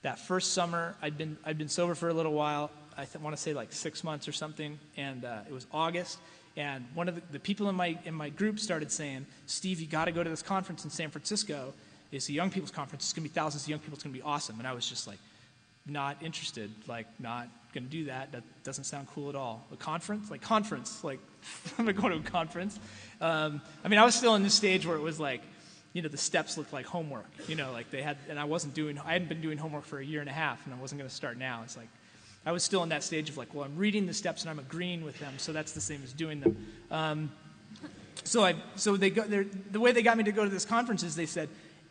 that first summer. I'd been sober for a little while. I want to say like 6 months or something. And it was August. And one of the people in my group started saying, "Steve, you got to go to this conference in San Francisco. It's a young people's conference. It's going to be thousands of young people. It's going to be awesome." And I was just like, not interested, like, not going to do that. That doesn't sound cool at all. A conference? Like, I'm going to go to a conference. I mean, I was still in this stage where it was like, the steps looked like homework, like they had, and I hadn't been doing homework for a year and a half, and I wasn't going to start now. It's like, I was still in that stage of like, well, I'm reading the steps and I'm agreeing with them, so that's the same as doing them. So the way they got me to go to this conference is they said,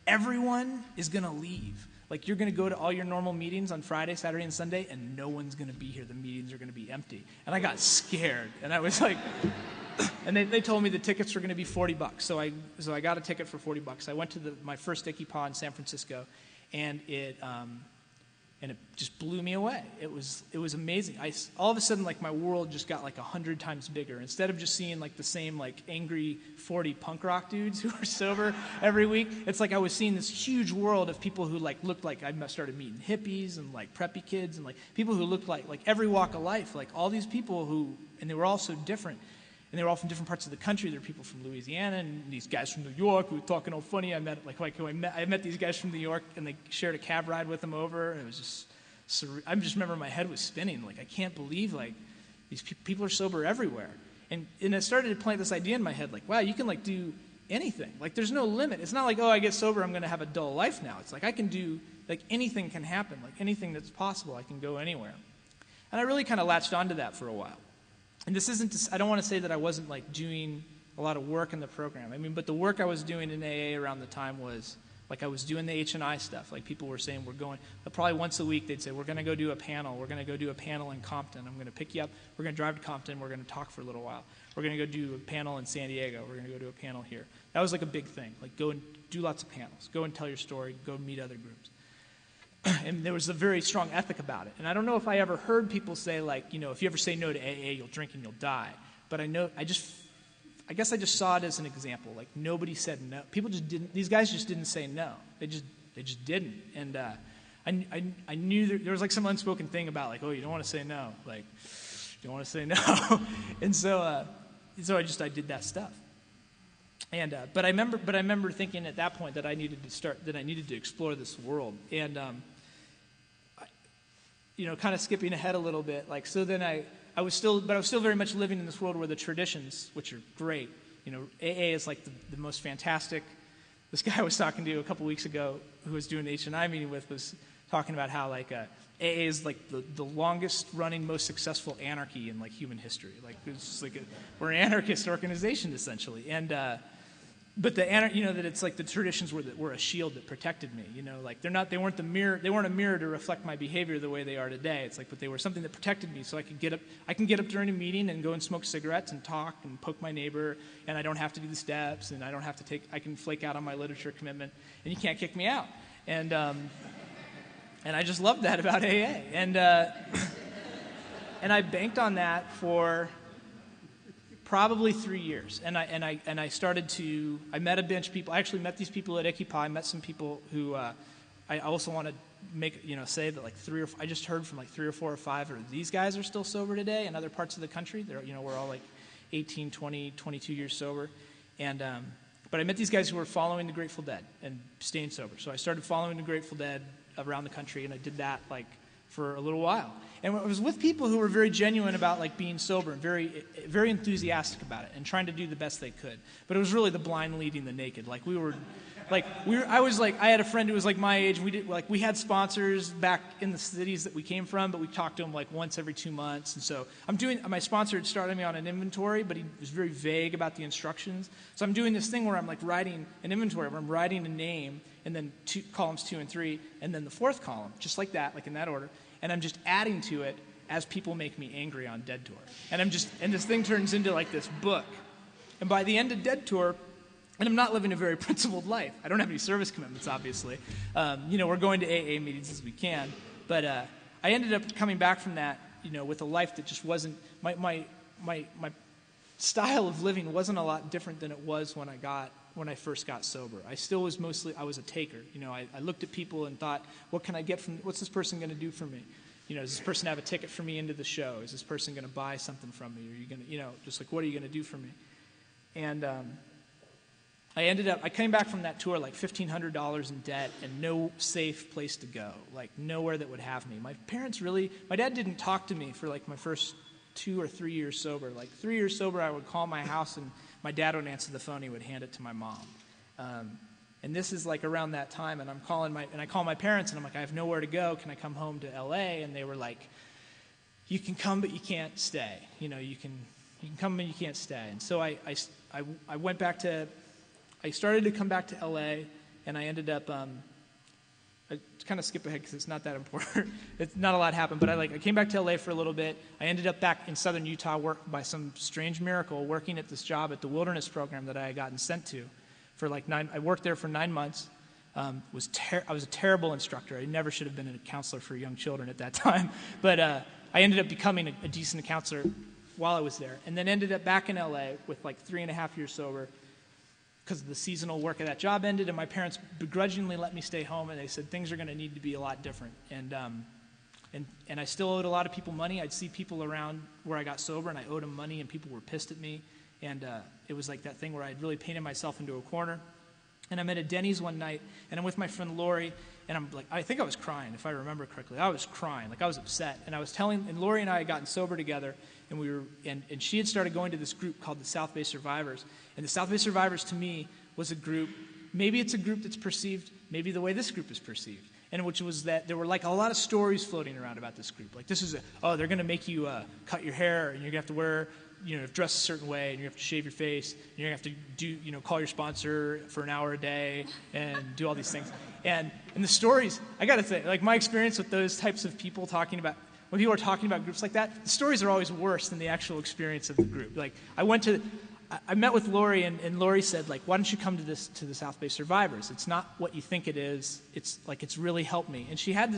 everyone is going to leave. Like, you're going to go to all your normal meetings on Friday, Saturday, and Sunday, and no one's going to be here. The meetings are going to be empty. And I got scared. And I was like, and they told me the tickets were going to be $40. So I got a ticket for $40. I went to my first Sticky Paw in San Francisco, and it just blew me away. It was amazing. All of a sudden, like, my world just got like 100 times bigger. Instead of just seeing like the same like angry 40 punk rock dudes who are sober every week, it's like I was seeing this huge world of people who like looked like, I started meeting hippies and like preppy kids and like people who looked like every walk of life, like all these people and they were all so different. And they were all from different parts of the country. There were people from Louisiana and these guys from New York who were talking all funny. I met these guys from New York, and they shared a cab ride with them over. And it was just surreal. I just remember my head was spinning. Like, I can't believe like these people are sober everywhere. And it started to plant this idea in my head, like, wow, you can like do anything. Like, there's no limit. It's not like, oh, I get sober, I'm going to have a dull life now. It's like I can do, like, anything can happen. Like, anything that's possible, I can go anywhere. And I really kind of latched onto that for a while. And this isn't, I don't want to say that I wasn't like doing a lot of work in the program. I mean, but the work I was doing in AA around the time was Like I was doing the H&I stuff. Like people were saying, probably once a week they'd say, we're going to go do a panel. We're going to go do a panel in Compton. I'm going to pick you up. We're going to drive to Compton. We're going to talk for a little while. We're going to go do a panel in San Diego. We're going to go do a panel here. That was like a big thing. Like go and do lots of panels. Go and tell your story. Go meet other groups. And there was a very strong ethic about it. And I don't know if I ever heard people say like, if you ever say no to AA, you'll drink and you'll die. But I guess I just saw it as an example. Like nobody said no. People just didn't. These guys just didn't say no. They just didn't. And I knew there was like some unspoken thing about like, oh, you don't want to say no. Like you don't want to say no. And so I did that stuff. And but I remember thinking at that point that I needed to explore this world. And kind of skipping ahead a little bit. Like so then I was still very much living in this world where the traditions, which are great, AA is like the most fantastic. This guy I was talking to a couple weeks ago who was doing the H&I meeting with was talking about how like AA is like the longest running, most successful anarchy in like human history. Like it's just like we're an anarchist organization essentially. And but that it's like the traditions were a shield that protected me. Like they weren't a mirror to reflect my behavior the way they are today. It's like, but they were something that protected me, so I can get up during a meeting and go and smoke cigarettes and talk and poke my neighbor, and I don't have to do the steps, and I can flake out on my literature commitment, and you can't kick me out. And I just loved that about AA, and I banked on that for probably 3 years, and I started to. I met a bunch of people. I actually met these people at Equipa. I met some people who I also want to say that like I just heard from like 3 or 4 or 5 or these guys are still sober today in other parts of the country. They're we're all like 18, 20, 22 years sober, and but I met these guys who were following the Grateful Dead and staying sober. So I started following the Grateful Dead around the country, and I did that like for a little while. And I was with people who were very genuine about like being sober and very, very enthusiastic about it and trying to do the best they could. But it was really the blind leading the naked. I had a friend who was like my age. We had sponsors back in the cities that we came from, but we talked to them like once every 2 months. And so my sponsor had started me on an inventory, but he was very vague about the instructions. So I'm doing this thing where I'm like writing an inventory, where I'm writing a name and then columns 2 and 3, and then the 4th column, just like that, like in that order. And I'm just adding to it as people make me angry on Dead Tour. And this thing turns into like this book. And by the end of Dead Tour, and I'm not living a very principled life. I don't have any service commitments, obviously. We're going to AA meetings as we can. But I ended up coming back from that, with a life that just wasn't, my style of living wasn't a lot different than it was when I first got sober. I still was I was a taker. I looked at people and thought, what's this person going to do for me? Does this person have a ticket for me into the show? Is this person going to buy something from me? Are you going to, just like, what are you going to do for me? And I came back from that tour like $1,500 in debt and no safe place to go, like nowhere that would have me. My dad didn't talk to me for like my first 2 or 3 years sober. Like 3 years sober, I would call my house and my dad would answer the phone. He would hand it to my mom. And this is like around that time, and I call my parents and I'm like, I have nowhere to go. Can I come home to LA? And they were like, you can come, but you can't stay. You can come, but you can't stay. And so I went back to. I started to come back to LA, and I ended up. I kind of skip ahead because it's not that important. It's not a lot happened, but I came back to LA for a little bit. I ended up back in southern Utah, by some strange miracle, working at this job at the wilderness program that I had gotten sent to for like 9. I worked there for 9 months. I was a terrible instructor. I never should have been a counselor for young children at that time, but I ended up becoming a decent counselor while I was there, and then ended up back in LA with like 3.5 years sober. Because the seasonal work of that job ended, and my parents begrudgingly let me stay home, and they said things are going to need to be a lot different. And I still owed a lot of people money. I'd see people around where I got sober, and I owed them money, and people were pissed at me. And it was like that thing where I'd really painted myself into a corner. And I'm at a Denny's one night, and I'm with my friend Lori, and I'm like, I think I was crying, if I remember correctly. I was crying, like I was upset. And and Lori and I had gotten sober together, and she had started going to this group called the South Bay Survivors. And the South Bay Survivors, to me, was a group, maybe it's a group that's perceived, maybe the way this group is perceived, and which was that there were like a lot of stories floating around about this group. Like they're going to make you cut your hair, and you're going to have to wear dress a certain way, and you have to shave your face, and you have to call your sponsor for an hour a day, and do all these things. And the stories, I got to say, like my experience with those types of people when people are talking about groups like that, the stories are always worse than the actual experience of the group. Like I met with Lori, and Lori said, like, why don't you come to the South Bay Survivors? It's not what you think it is. It's really helped me. And she had,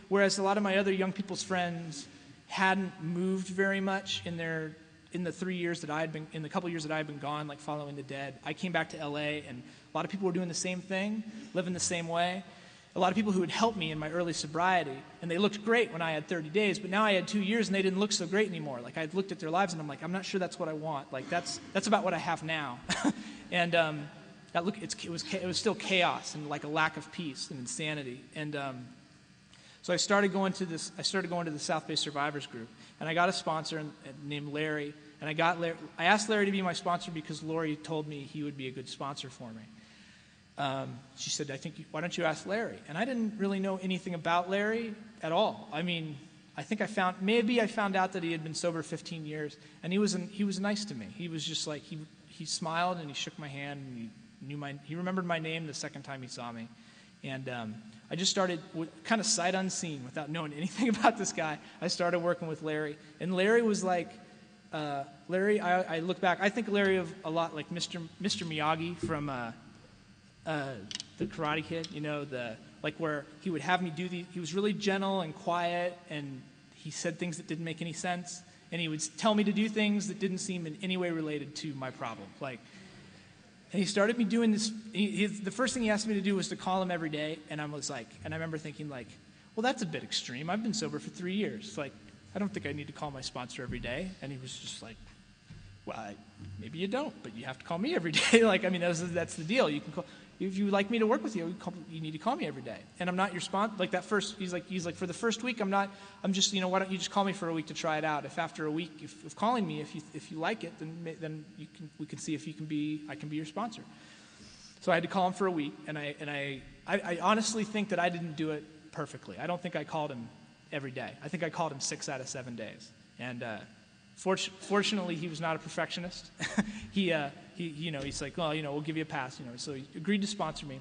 whereas a lot of my other young people's friends hadn't moved very much in the 3 years that in the couple years that I had been gone, like following the dead, I came back to LA, and a lot of people were doing the same thing, living the same way. A lot of people who had helped me in my early sobriety, and they looked great when I had 30 days, but now I had 2 years and they didn't look so great anymore. Like I looked at their lives and I'm like, I'm not sure that's what I want. Like that's about what I have now. And it was still chaos and like a lack of peace and insanity. And so I started going to the South Bay Survivors group, and I got a sponsor named Larry, and I asked Larry to be my sponsor because Lori told me he would be a good sponsor for me. She said, why don't you ask Larry? And I didn't really know anything about Larry at all. I mean, I think I found out that he had been sober 15 years, and he was nice to me. He was just like, he smiled and he shook my hand, and he remembered my name the second time he saw me. And I just started kind of sight unseen, without knowing anything about this guy. I started working with Larry, and Larry was like, I look back, I think Larry of a lot like Mr. Miyagi from the Karate Kid, where he would have me he was really gentle and quiet, and he said things that didn't make any sense, and he would tell me to do things that didn't seem in any way related to my problem. And he started me doing this. The first thing he asked me to do was to call him every day, and I remember thinking well, that's a bit extreme. I've been sober for 3 years. I don't think I need to call my sponsor every day. And he was just like, well, maybe you don't, but you have to call me every day. That's the deal. You can call. If you would like me to work with you, you need to call me every day. And I'm not your sponsor. He's like, for the first week, I'm just, why don't you just call me for a week to try it out? If after a week of calling me, if you like it, then we can see if I can be your sponsor. So I had to call him for a week, and I honestly think that I didn't do it perfectly. I don't think I called him every day. I think I called him 6 out of 7 days. And fortunately, he was not a perfectionist. He's like, well, we'll give you a pass. So he agreed to sponsor me.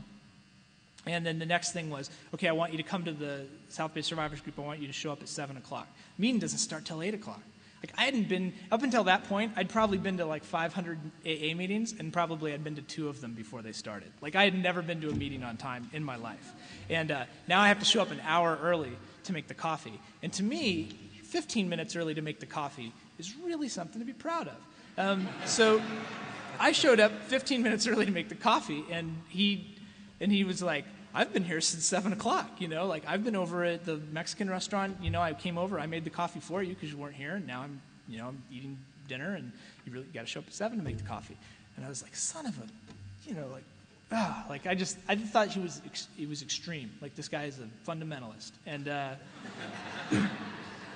And then the next thing was, okay, I want you to come to the South Bay Survivors group. I want you to show up at 7 o'clock. Meeting doesn't start till 8 o'clock. I hadn't been, up until that point, I'd probably been to 500 AA meetings, and probably I'd been to 2 of them before they started. I had never been to a meeting on time in my life. And now I have to show up an hour early to make the coffee. And to me, 15 minutes early to make the coffee is really something to be proud of. So I showed up 15 minutes early to make the coffee, and he was like, I've been here since 7 o'clock, I've been over at the Mexican restaurant, I came over, I made the coffee for you because you weren't here, and now I'm eating dinner, and you really got to show up at 7 to make the coffee. And I was like, son of a, I just thought he was extreme. This guy is a fundamentalist. And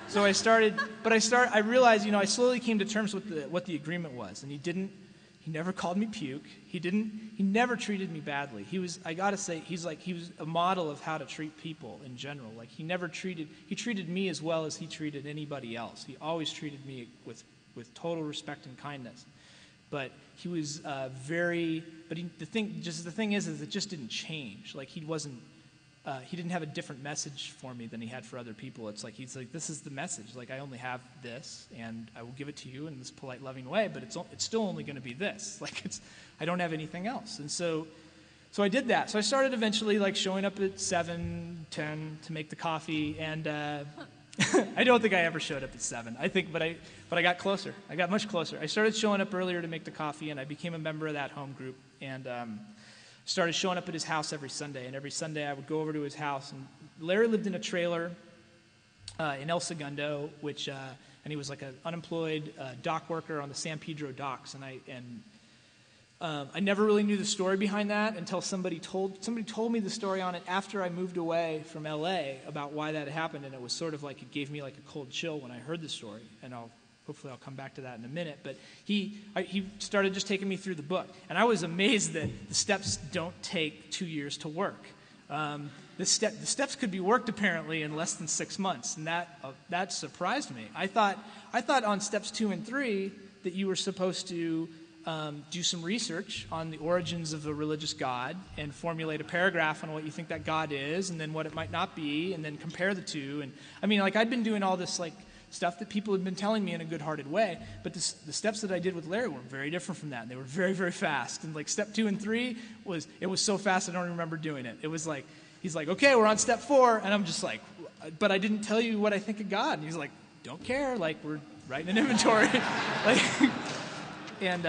so I realized, I slowly came to terms with what the agreement was, and he never called me puke. He never treated me badly. I gotta say, he was a model of how to treat people in general. He treated me as well as he treated anybody else. He always treated me with total respect and kindness. But he was the thing is it just didn't change. He didn't have a different message for me than he had for other people. He's like, this is the message. I only have this, and I will give it to you in this polite, loving way, but it's still only going to be this. I don't have anything else. And so I did that. So I started eventually showing up at 7, 10 to make the coffee, and I don't think I ever showed up at 7. But I got closer. I got much closer. I started showing up earlier to make the coffee, and I became a member of that home group, and started showing up at his house every Sunday, and every Sunday I would go over to his house. And Larry lived in a trailer in El Segundo, and he was an unemployed dock worker on the San Pedro docks. And I never really knew the story behind that until somebody told me the story on it after I moved away from LA about why that happened, and it was sort of it gave me a cold chill when I heard the story, and hopefully I'll come back to that in a minute. But he started just taking me through the book. And I was amazed that the steps don't take 2 years to work. The steps could be worked apparently in less than 6 months, and that surprised me. I thought on steps 2 and 3 that you were supposed to do some research on the origins of a religious God and formulate a paragraph on what you think that God is, and then what it might not be, and then compare the two. And I mean, like, I'd been doing all this stuff that people had been telling me in a good-hearted way, but the steps that I did with Larry were very different from that. And they were very, very fast. And like step 2 and 3 was so fast I don't remember doing it. It was like, he's like, okay, we're on step 4, and I'm just like, but I didn't tell you what I think of God. And he's like, don't care, like, we're writing an inventory. like, and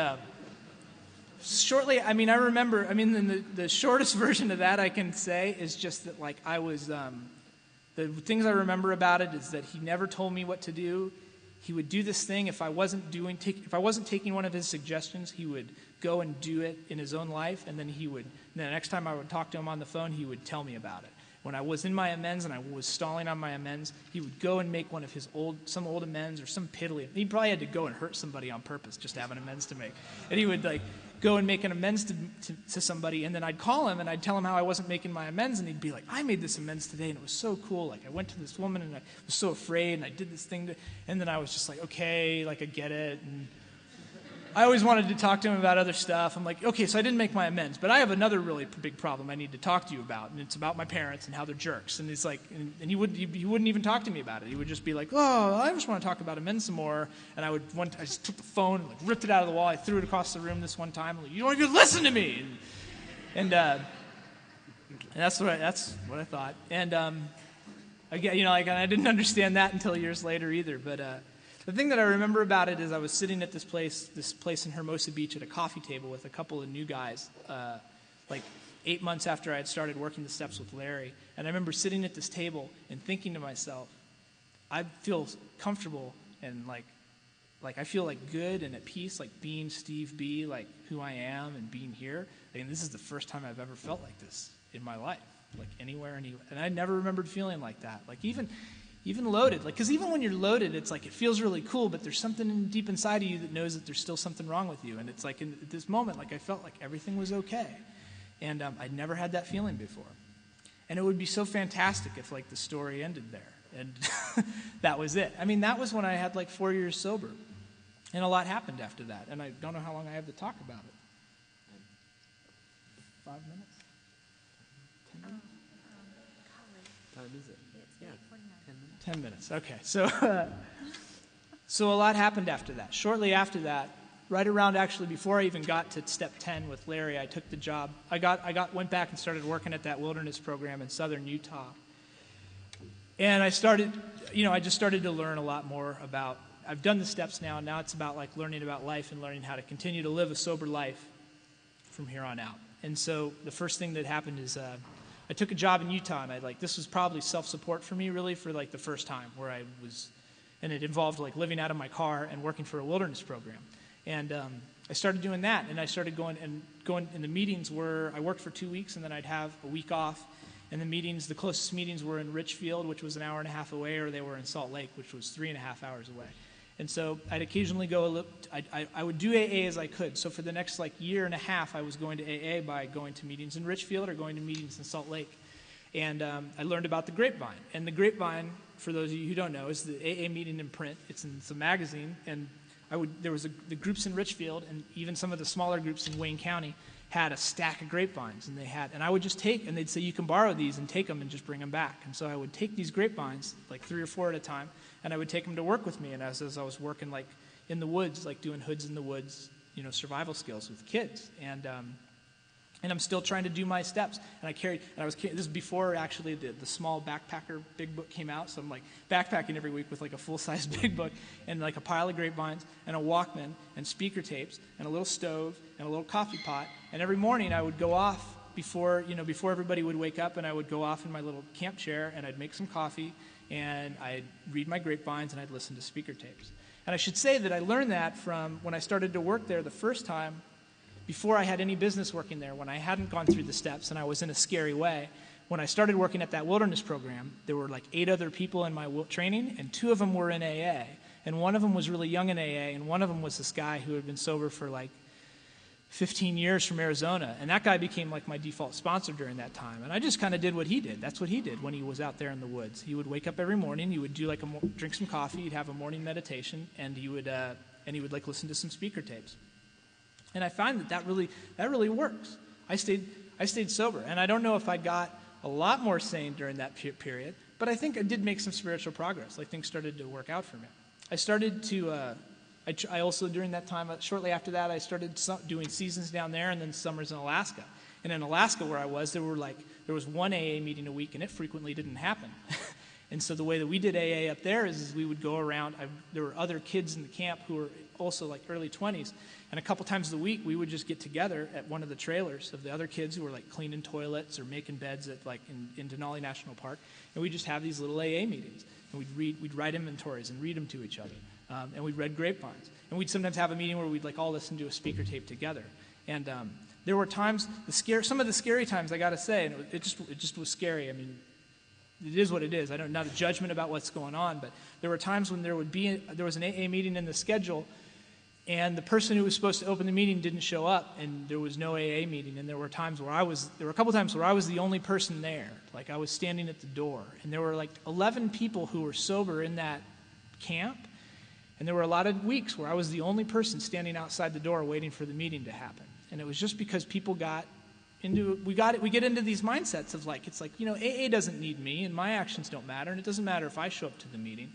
shortly, I mean, the shortest version of that I can say is just that, like, I was, the things I remember about it is that he never told me what to do. He would do this thing. If I wasn't taking one of his suggestions, he would go and do it in his own life, and then the next time I would talk to him on the phone, he would tell me about it. When I was in my amends and I was stalling on my amends, he would go and make one of his some old amends or some piddly. He probably had to go and hurt somebody on purpose just to have an amends to make. And he would like go and make an amends to somebody, and then I'd call him and I'd tell him how I wasn't making my amends, and he'd be like, I made this amends today and it was so cool. Like, I went to this woman and I was so afraid and I did this thing, and then I was just like, okay, like, I get it. And I always wanted to talk to him about other stuff. I'm like, okay, so I didn't make my amends, but I have another really big problem I need to talk to you about, and it's about my parents and how they're jerks. And it's like, and he wouldn't even talk to me about it. He would just be like, oh, I just want to talk about amends some more. And I just took the phone and like ripped it out of the wall. I threw it across the room this one time. I'm like, you don't even listen to me. And that's what I thought. And again, like, I didn't understand that until years later either. But the thing that I remember about it is I was sitting at this place in Hermosa Beach at a coffee table with a couple of new guys, like 8 months after I had started working the steps with Larry. And I remember sitting at this table and thinking to myself, I feel comfortable and like I feel like good and at peace, like being Steve B, like who I am and being here. And this is the first time I've ever felt like this in my life, like anywhere. And I never remembered feeling like that. Like even loaded, like, because even when you're loaded, it's like it feels really cool, but there's something deep inside of you that knows that there's still something wrong with you. And it's like at this moment, like, I felt like everything was okay, and I'd never had that feeling before. And it would be so fantastic if, like, the story ended there, and that was it. I mean, that was when I had like 4 years sober, and a lot happened after that. And I don't know how long I have to talk about it. 5 minutes? 10 minutes? Time is it? 10 minutes. Okay. So a lot happened after that. Shortly after that, right around actually before I even got to step 10 with Larry, I took the job. Went back and started working at that wilderness program in southern Utah. And I just started to learn a lot more about, I've done the steps now, and now it's about like learning about life and learning how to continue to live a sober life from here on out. And so the first thing that happened is I took a job in Utah, and this was probably self-support for me, really, for like the first time, where I was, and it involved like living out of my car and working for a wilderness program. And I started doing that, and I started going in the meetings where I worked for 2 weeks, and then I'd have a week off. And the closest meetings were in Richfield, which was an hour and a half away, or they were in Salt Lake, which was 3.5 hours away. And so I'd occasionally I would do AA as I could. So for the next like year and a half, I was going to AA by going to meetings in Richfield or going to meetings in Salt Lake. And I learned about the Grapevine. And the Grapevine, for those of you who don't know, is the AA meeting in print. It's a magazine. And there was the groups in Richfield, and even some of the smaller groups in Wayne County had a stack of grapevines. And I would just take, and they'd say, you can borrow these and take them and just bring them back. And so I would take these grapevines, like 3 or 4 at a time, and I would take them to work with me. And as I was working like in the woods, like doing hoods in the woods, survival skills with kids. And I'm still trying to do my steps. And this is before actually the small backpacker big book came out. So I'm like backpacking every week with like a full-size big book and like a pile of grapevines and a Walkman and speaker tapes and a little stove and a little coffee pot. And every morning I would go off before everybody would wake up, and I would go off in my little camp chair, and I'd make some coffee, and I'd read my grapevines, and I'd listen to speaker tapes. And I should say that I learned that from when I started to work there the first time, before I had any business working there, when I hadn't gone through the steps and I was in a scary way. When I started working at that wilderness program, there were like 8 other people in my training, and 2 of them were in AA. And one of them was really young in AA, and one of them was this guy who had been sober for like 15 years from Arizona, and that guy became like my default sponsor during that time. And I just kind of did what he did. That's what he did when he was out there in the woods. He would wake up every morning. He would do like drink some coffee. He'd have a morning meditation, and he would like listen to some speaker tapes. And I find that really works. I stayed sober, and I don't know if I got a lot more sane during that period, but I think I did make some spiritual progress. Like things started to work out for me. I started to. I also, during that time, shortly after that, I started doing seasons down there and then summers in Alaska. And in Alaska, where I was, there was one AA meeting a week, and it frequently didn't happen. And so the way that we did AA up there is we would go around. There were other kids in the camp who were also like early 20s, and a couple times a week we would just get together at one of the trailers of the other kids who were like cleaning toilets or making beds at like in Denali National Park, and we'd just have these little AA meetings, and we'd write inventories and read them to each other. And we'd read grapevines. And we'd sometimes have a meeting where we'd like all listen to a speaker tape together. And there were times, some of the scary times, I got to say, and it just was scary. I mean, it is what it is. Not a judgment about what's going on, but there were times when there was an AA meeting in the schedule, and the person who was supposed to open the meeting didn't show up, and there was no AA meeting. And there were a couple times where I was the only person there. Like I was standing at the door, and there were like 11 people who were sober in that camp. And there were a lot of weeks where I was the only person standing outside the door waiting for the meeting to happen. And it was just because people we get into these mindsets of like, it's like, AA doesn't need me and my actions don't matter, and it doesn't matter if I show up to the meeting.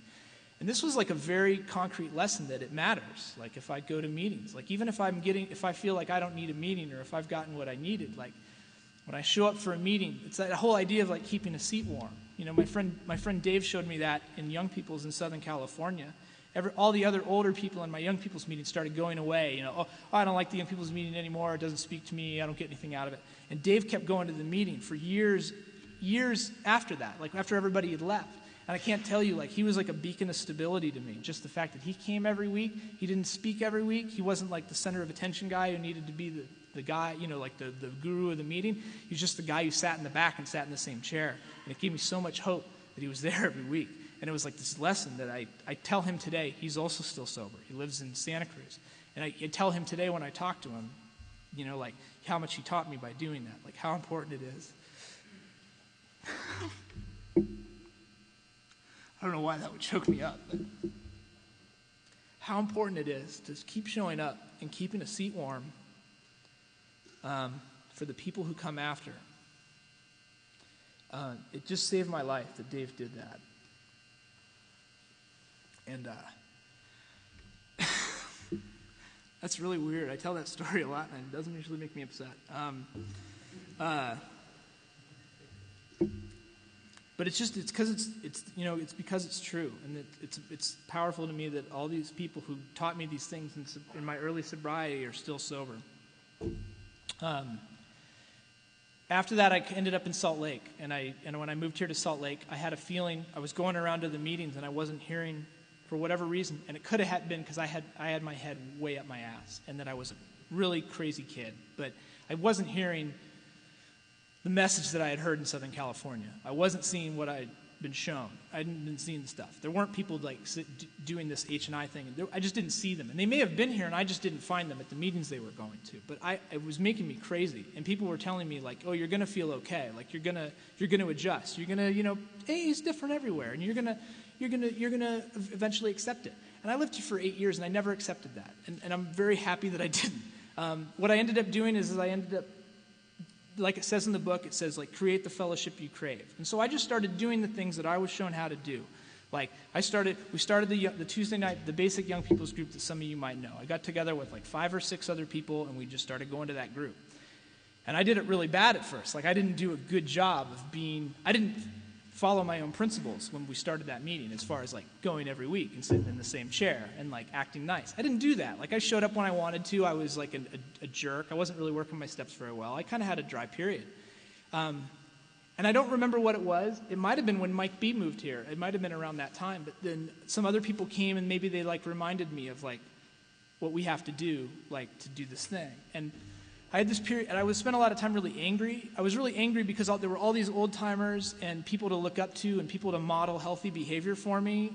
And this was like a very concrete lesson that it matters. Like if I go to meetings, like even if I feel like I don't need a meeting or if I've gotten what I needed, like when I show up for a meeting, it's that whole idea of like keeping a seat warm. My friend Dave showed me that in Young People's in Southern California. All the other older people in my Young People's meeting started going away. I don't like the Young People's meeting anymore. It doesn't speak to me. I don't get anything out of it. And Dave kept going to the meeting for years after that, like after everybody had left. And I can't tell you, like he was like a beacon of stability to me. Just the fact that he came every week. He didn't speak every week. He wasn't like the center of attention guy who needed to be the guy, like the guru of the meeting. He was just the guy who sat in the back and sat in the same chair. And it gave me so much hope that he was there every week. And it was like this lesson that I tell him today. He's also still sober. He lives in Santa Cruz. And I tell him today when I talk to him, like how much he taught me by doing that, like how important it is. I don't know why that would choke me up, but how important it is to keep showing up and keeping a seat warm for the people who come after. It just saved my life that Dave did that. And that's really weird. I tell that story a lot, and it doesn't usually make me upset. But it's because it's true, and it's powerful to me that all these people who taught me these things in my early sobriety are still sober. After that, I ended up in Salt Lake, and when I moved here to Salt Lake, I had a feeling I was going around to the meetings and I wasn't hearing for whatever reason, and it could have been because I had my head way up my ass, and that I was a really crazy kid, but I wasn't hearing the message that I had heard in Southern California. I wasn't seeing what I'd been shown. I hadn't been seeing the stuff. There weren't people like doing this H&I thing. I just didn't see them, and they may have been here, and I just didn't find them at the meetings they were going to. But it was making me crazy, and people were telling me like, "Oh, you're gonna feel okay. Like you're gonna adjust. You're gonna, AA is different everywhere, and you're gonna eventually accept it." And I lived here for 8 years, and I never accepted that, and I'm very happy that I didn't. What I ended up doing is I ended up, like it says in the book, it says like create the fellowship you crave. And so I just started doing the things that I was shown how to do. Like we started the Tuesday night, the basic young people's group that some of you might know. I got together with like 5 or 6 other people, and we just started going to that group. And I did it really bad at first. Like I didn't do a good job of I didn't follow my own principles when we started that meeting, as far as like going every week and sitting in the same chair and like acting nice. I didn't do that. Like I showed up when I wanted to. I was like a jerk. I wasn't really working my steps very well. I kind of had a dry period. And I don't remember what it was. It might have been when Mike B moved here. It might have been around that time. But then some other people came, and maybe they like reminded me of like what we have to do, like to do this thing. And I had this period, and I would spend a lot of time really angry. I was really angry because there were all these old-timers and people to look up to and people to model healthy behavior for me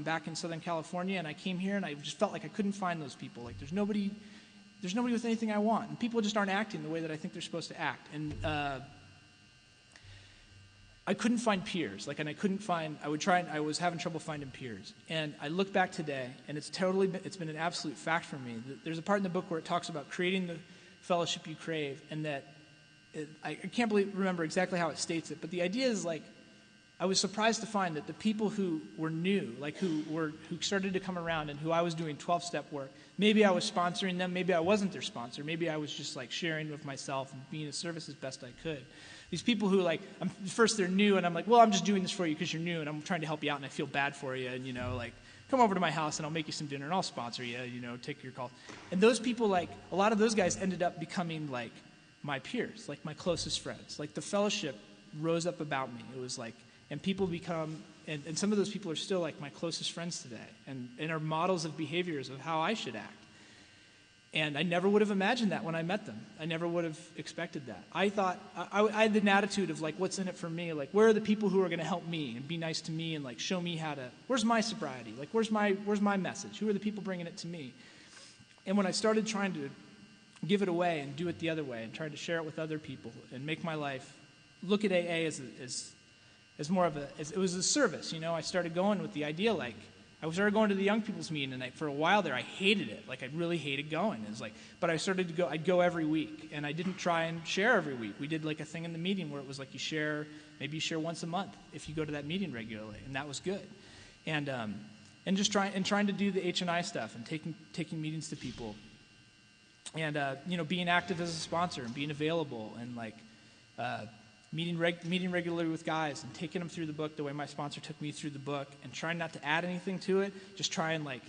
back in Southern California. And I came here, and I just felt like I couldn't find those people. Like there's nobody there's nobody with anything I want. And people just aren't acting the way that I think they're supposed to act. And I couldn't find peers. I was having trouble finding peers. And I look back today, and it's been an absolute fact for me. There's a part in the book where it talks about creating the fellowship you crave, and that I can't remember exactly how it states it, but the idea is like, I was surprised to find that the people who were new, like who started to come around and who I was doing 12-step work, maybe I was sponsoring them, maybe I wasn't their sponsor, maybe I was just like sharing with myself and being of service as best I could. These people who like, first they're new and I'm like, well, I'm just doing this for you because you're new and I'm trying to help you out and I feel bad for you and, like, come over to my house and I'll make you some dinner and I'll sponsor you, take your call. And those people, like, a lot of those guys ended up becoming like my peers, like my closest friends. Like the fellowship rose up about me. It was like, and people become, and some of those people are still like my closest friends today and are models of behaviors of how I should act. And I never would have imagined that when I met them. I never would have expected that. I thought, I had an attitude of like, what's in it for me? Like, where are the people who are going to help me and be nice to me and like show me how to, where's my sobriety? Like, where's my message? Who are the people bringing it to me? And when I started trying to give it away and do it the other way and trying to share it with other people and make my life, look at AA as more of it was a service, I started going with the idea, like, I started going to the young people's meeting, and for a while there, I hated it. Like, I really hated going. It was like, but I started to go. I'd go every week, and I didn't try and share every week. We did like a thing in the meeting where it was like maybe you share once a month if you go to that meeting regularly, and that was good. And just trying to do the H&I stuff and taking meetings to people, and being active as a sponsor and being available and like. Meeting regularly with guys and taking them through the book the way my sponsor took me through the book and trying not to add anything to it, just try and like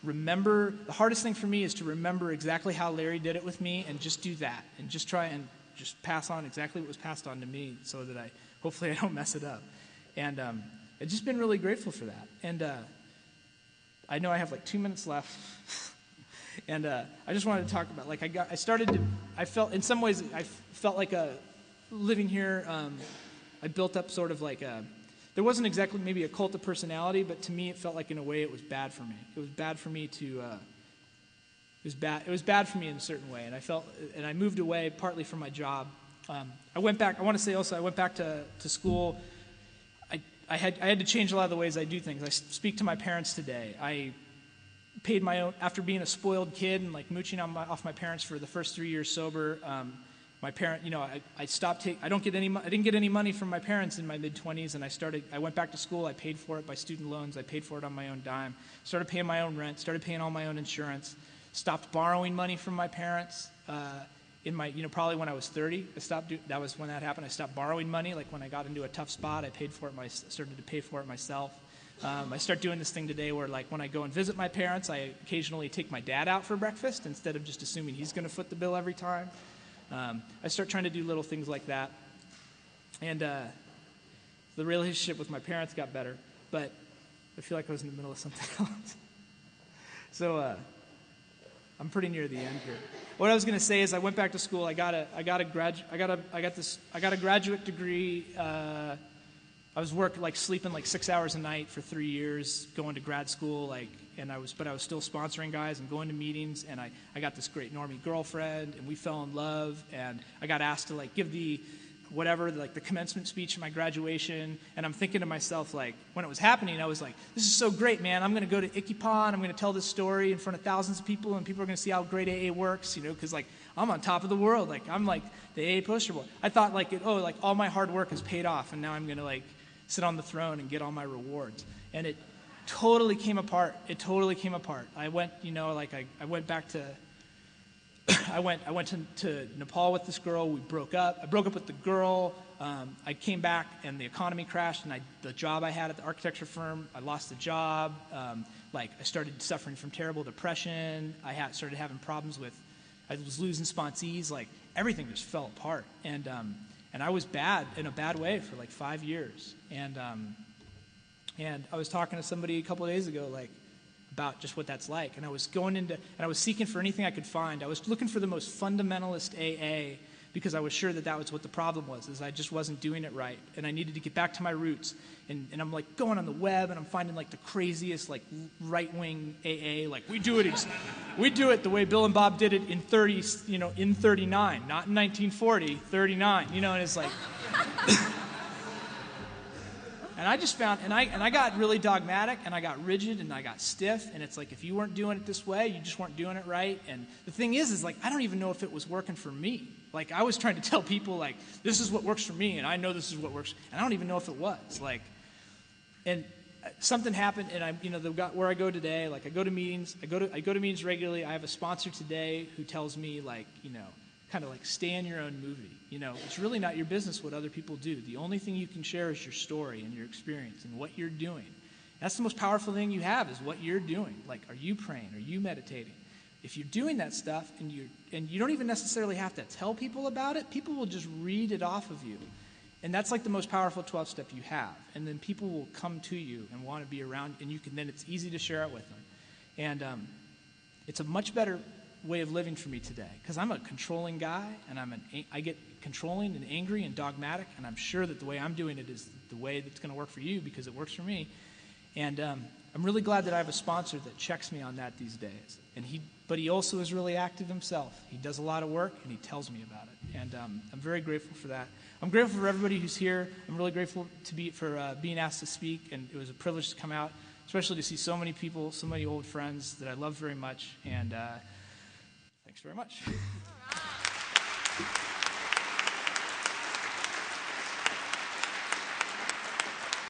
remember. The hardest thing for me is to remember exactly how Larry did it with me and just do that and just try and just pass on exactly what was passed on to me so that hopefully I don't mess it up. And I've just been really grateful for that. And I know I have like 2 minutes left. And I just wanted to talk about, like, I felt, in some ways, I felt like living here, I built up sort of like there wasn't exactly maybe a cult of personality, but to me it felt like in a way it was bad for me. It was bad for me it was bad for me in a certain way, and I moved away partly from my job. I went back to school. I had to change a lot of the ways I do things. I speak to my parents today. I paid my own, after being a spoiled kid and like mooching off my parents for the first 3 years sober. My parent, I didn't get any money from my parents in my mid-20s, and I went back to school. I paid for it by student loans. I paid for it on my own dime. Started paying my own rent. Started paying all my own insurance. Stopped borrowing money from my parents. Probably when I was 30, that was when that happened. I stopped borrowing money. Like when I got into a tough spot, I started to pay for it myself. I start doing this thing today where, like, when I go and visit my parents, I occasionally take my dad out for breakfast instead of just assuming he's going to foot the bill every time. I start trying to do little things like that. And the relationship with my parents got better, but I feel like I was in the middle of something else. So I'm pretty near the end here. What I was going to say is I went back to school. I got a graduate degree. I was sleeping like 6 hours a night for 3 years, going to grad school, but I was still sponsoring guys and going to meetings, and I got this great normie girlfriend, and we fell in love, and I got asked to like give the commencement speech at my graduation, and I'm thinking to myself, like, when it was happening, I was like, this is so great, man. I'm going to go to Ikipa, and I'm going to tell this story in front of thousands of people, and people are going to see how great AA works, because like I'm on top of the world, like I'm like the AA poster boy. I thought like all my hard work has paid off, and now I'm going to like sit on the throne and get all my rewards. And it totally came apart. I went, I went back to, I went to Nepal with this girl. We broke up. I broke up with the girl. I came back and the economy crashed, and the job I had at the architecture firm, I lost the job. I started suffering from terrible depression. I started having problems I was losing sponsees. Like everything just fell apart. And I was in a bad way for like 5 years. And I was talking to somebody a couple of days ago, like, about just what that's like. And I was I was seeking for anything I could find. I was looking for the most fundamentalist AA because I was sure that that was what the problem was, is I just wasn't doing it right, and I needed to get back to my roots. And I'm like going on the web, and I'm finding like the craziest like right-wing AA, like we do it the way Bill and Bob did it in 39, not in 1940, 39, and it's like. And I just found, and I got really dogmatic, and I got rigid, and I got stiff, and it's like if you weren't doing it this way, you just weren't doing it right. And the thing is like I don't even know if it was working for me. Like I was trying to tell people like this is what works for me, and I know this is what works, and I don't even know if it was like. And something happened, and where I go today, like I go to meetings, I go to meetings regularly. I have a sponsor today who tells me like kind of like stay in your own movie. It's really not your business what other people do. The only thing you can share is your story and your experience and what you're doing. That's the most powerful thing you have, is what you're doing. Like, are you praying? Are you meditating? If you're doing that stuff and you don't even necessarily have to tell people about it, people will just read it off of you. And that's like the most powerful 12-step you have. And then people will come to you and want to be around, and then it's easy to share it with them. And it's a much better way of living for me today, because I'm a controlling guy, and I get controlling and angry and dogmatic, and I'm sure that the way I'm doing it is the way that's going to work for you, because it works for me. And I'm really glad that I have a sponsor that checks me on that these days. But he also is really active himself. He does a lot of work, and he tells me about it. And I'm very grateful for that. I'm grateful for everybody who's here. I'm really grateful for being asked to speak, and it was a privilege to come out, especially to see so many people, so many old friends that I love very much. And thanks very much.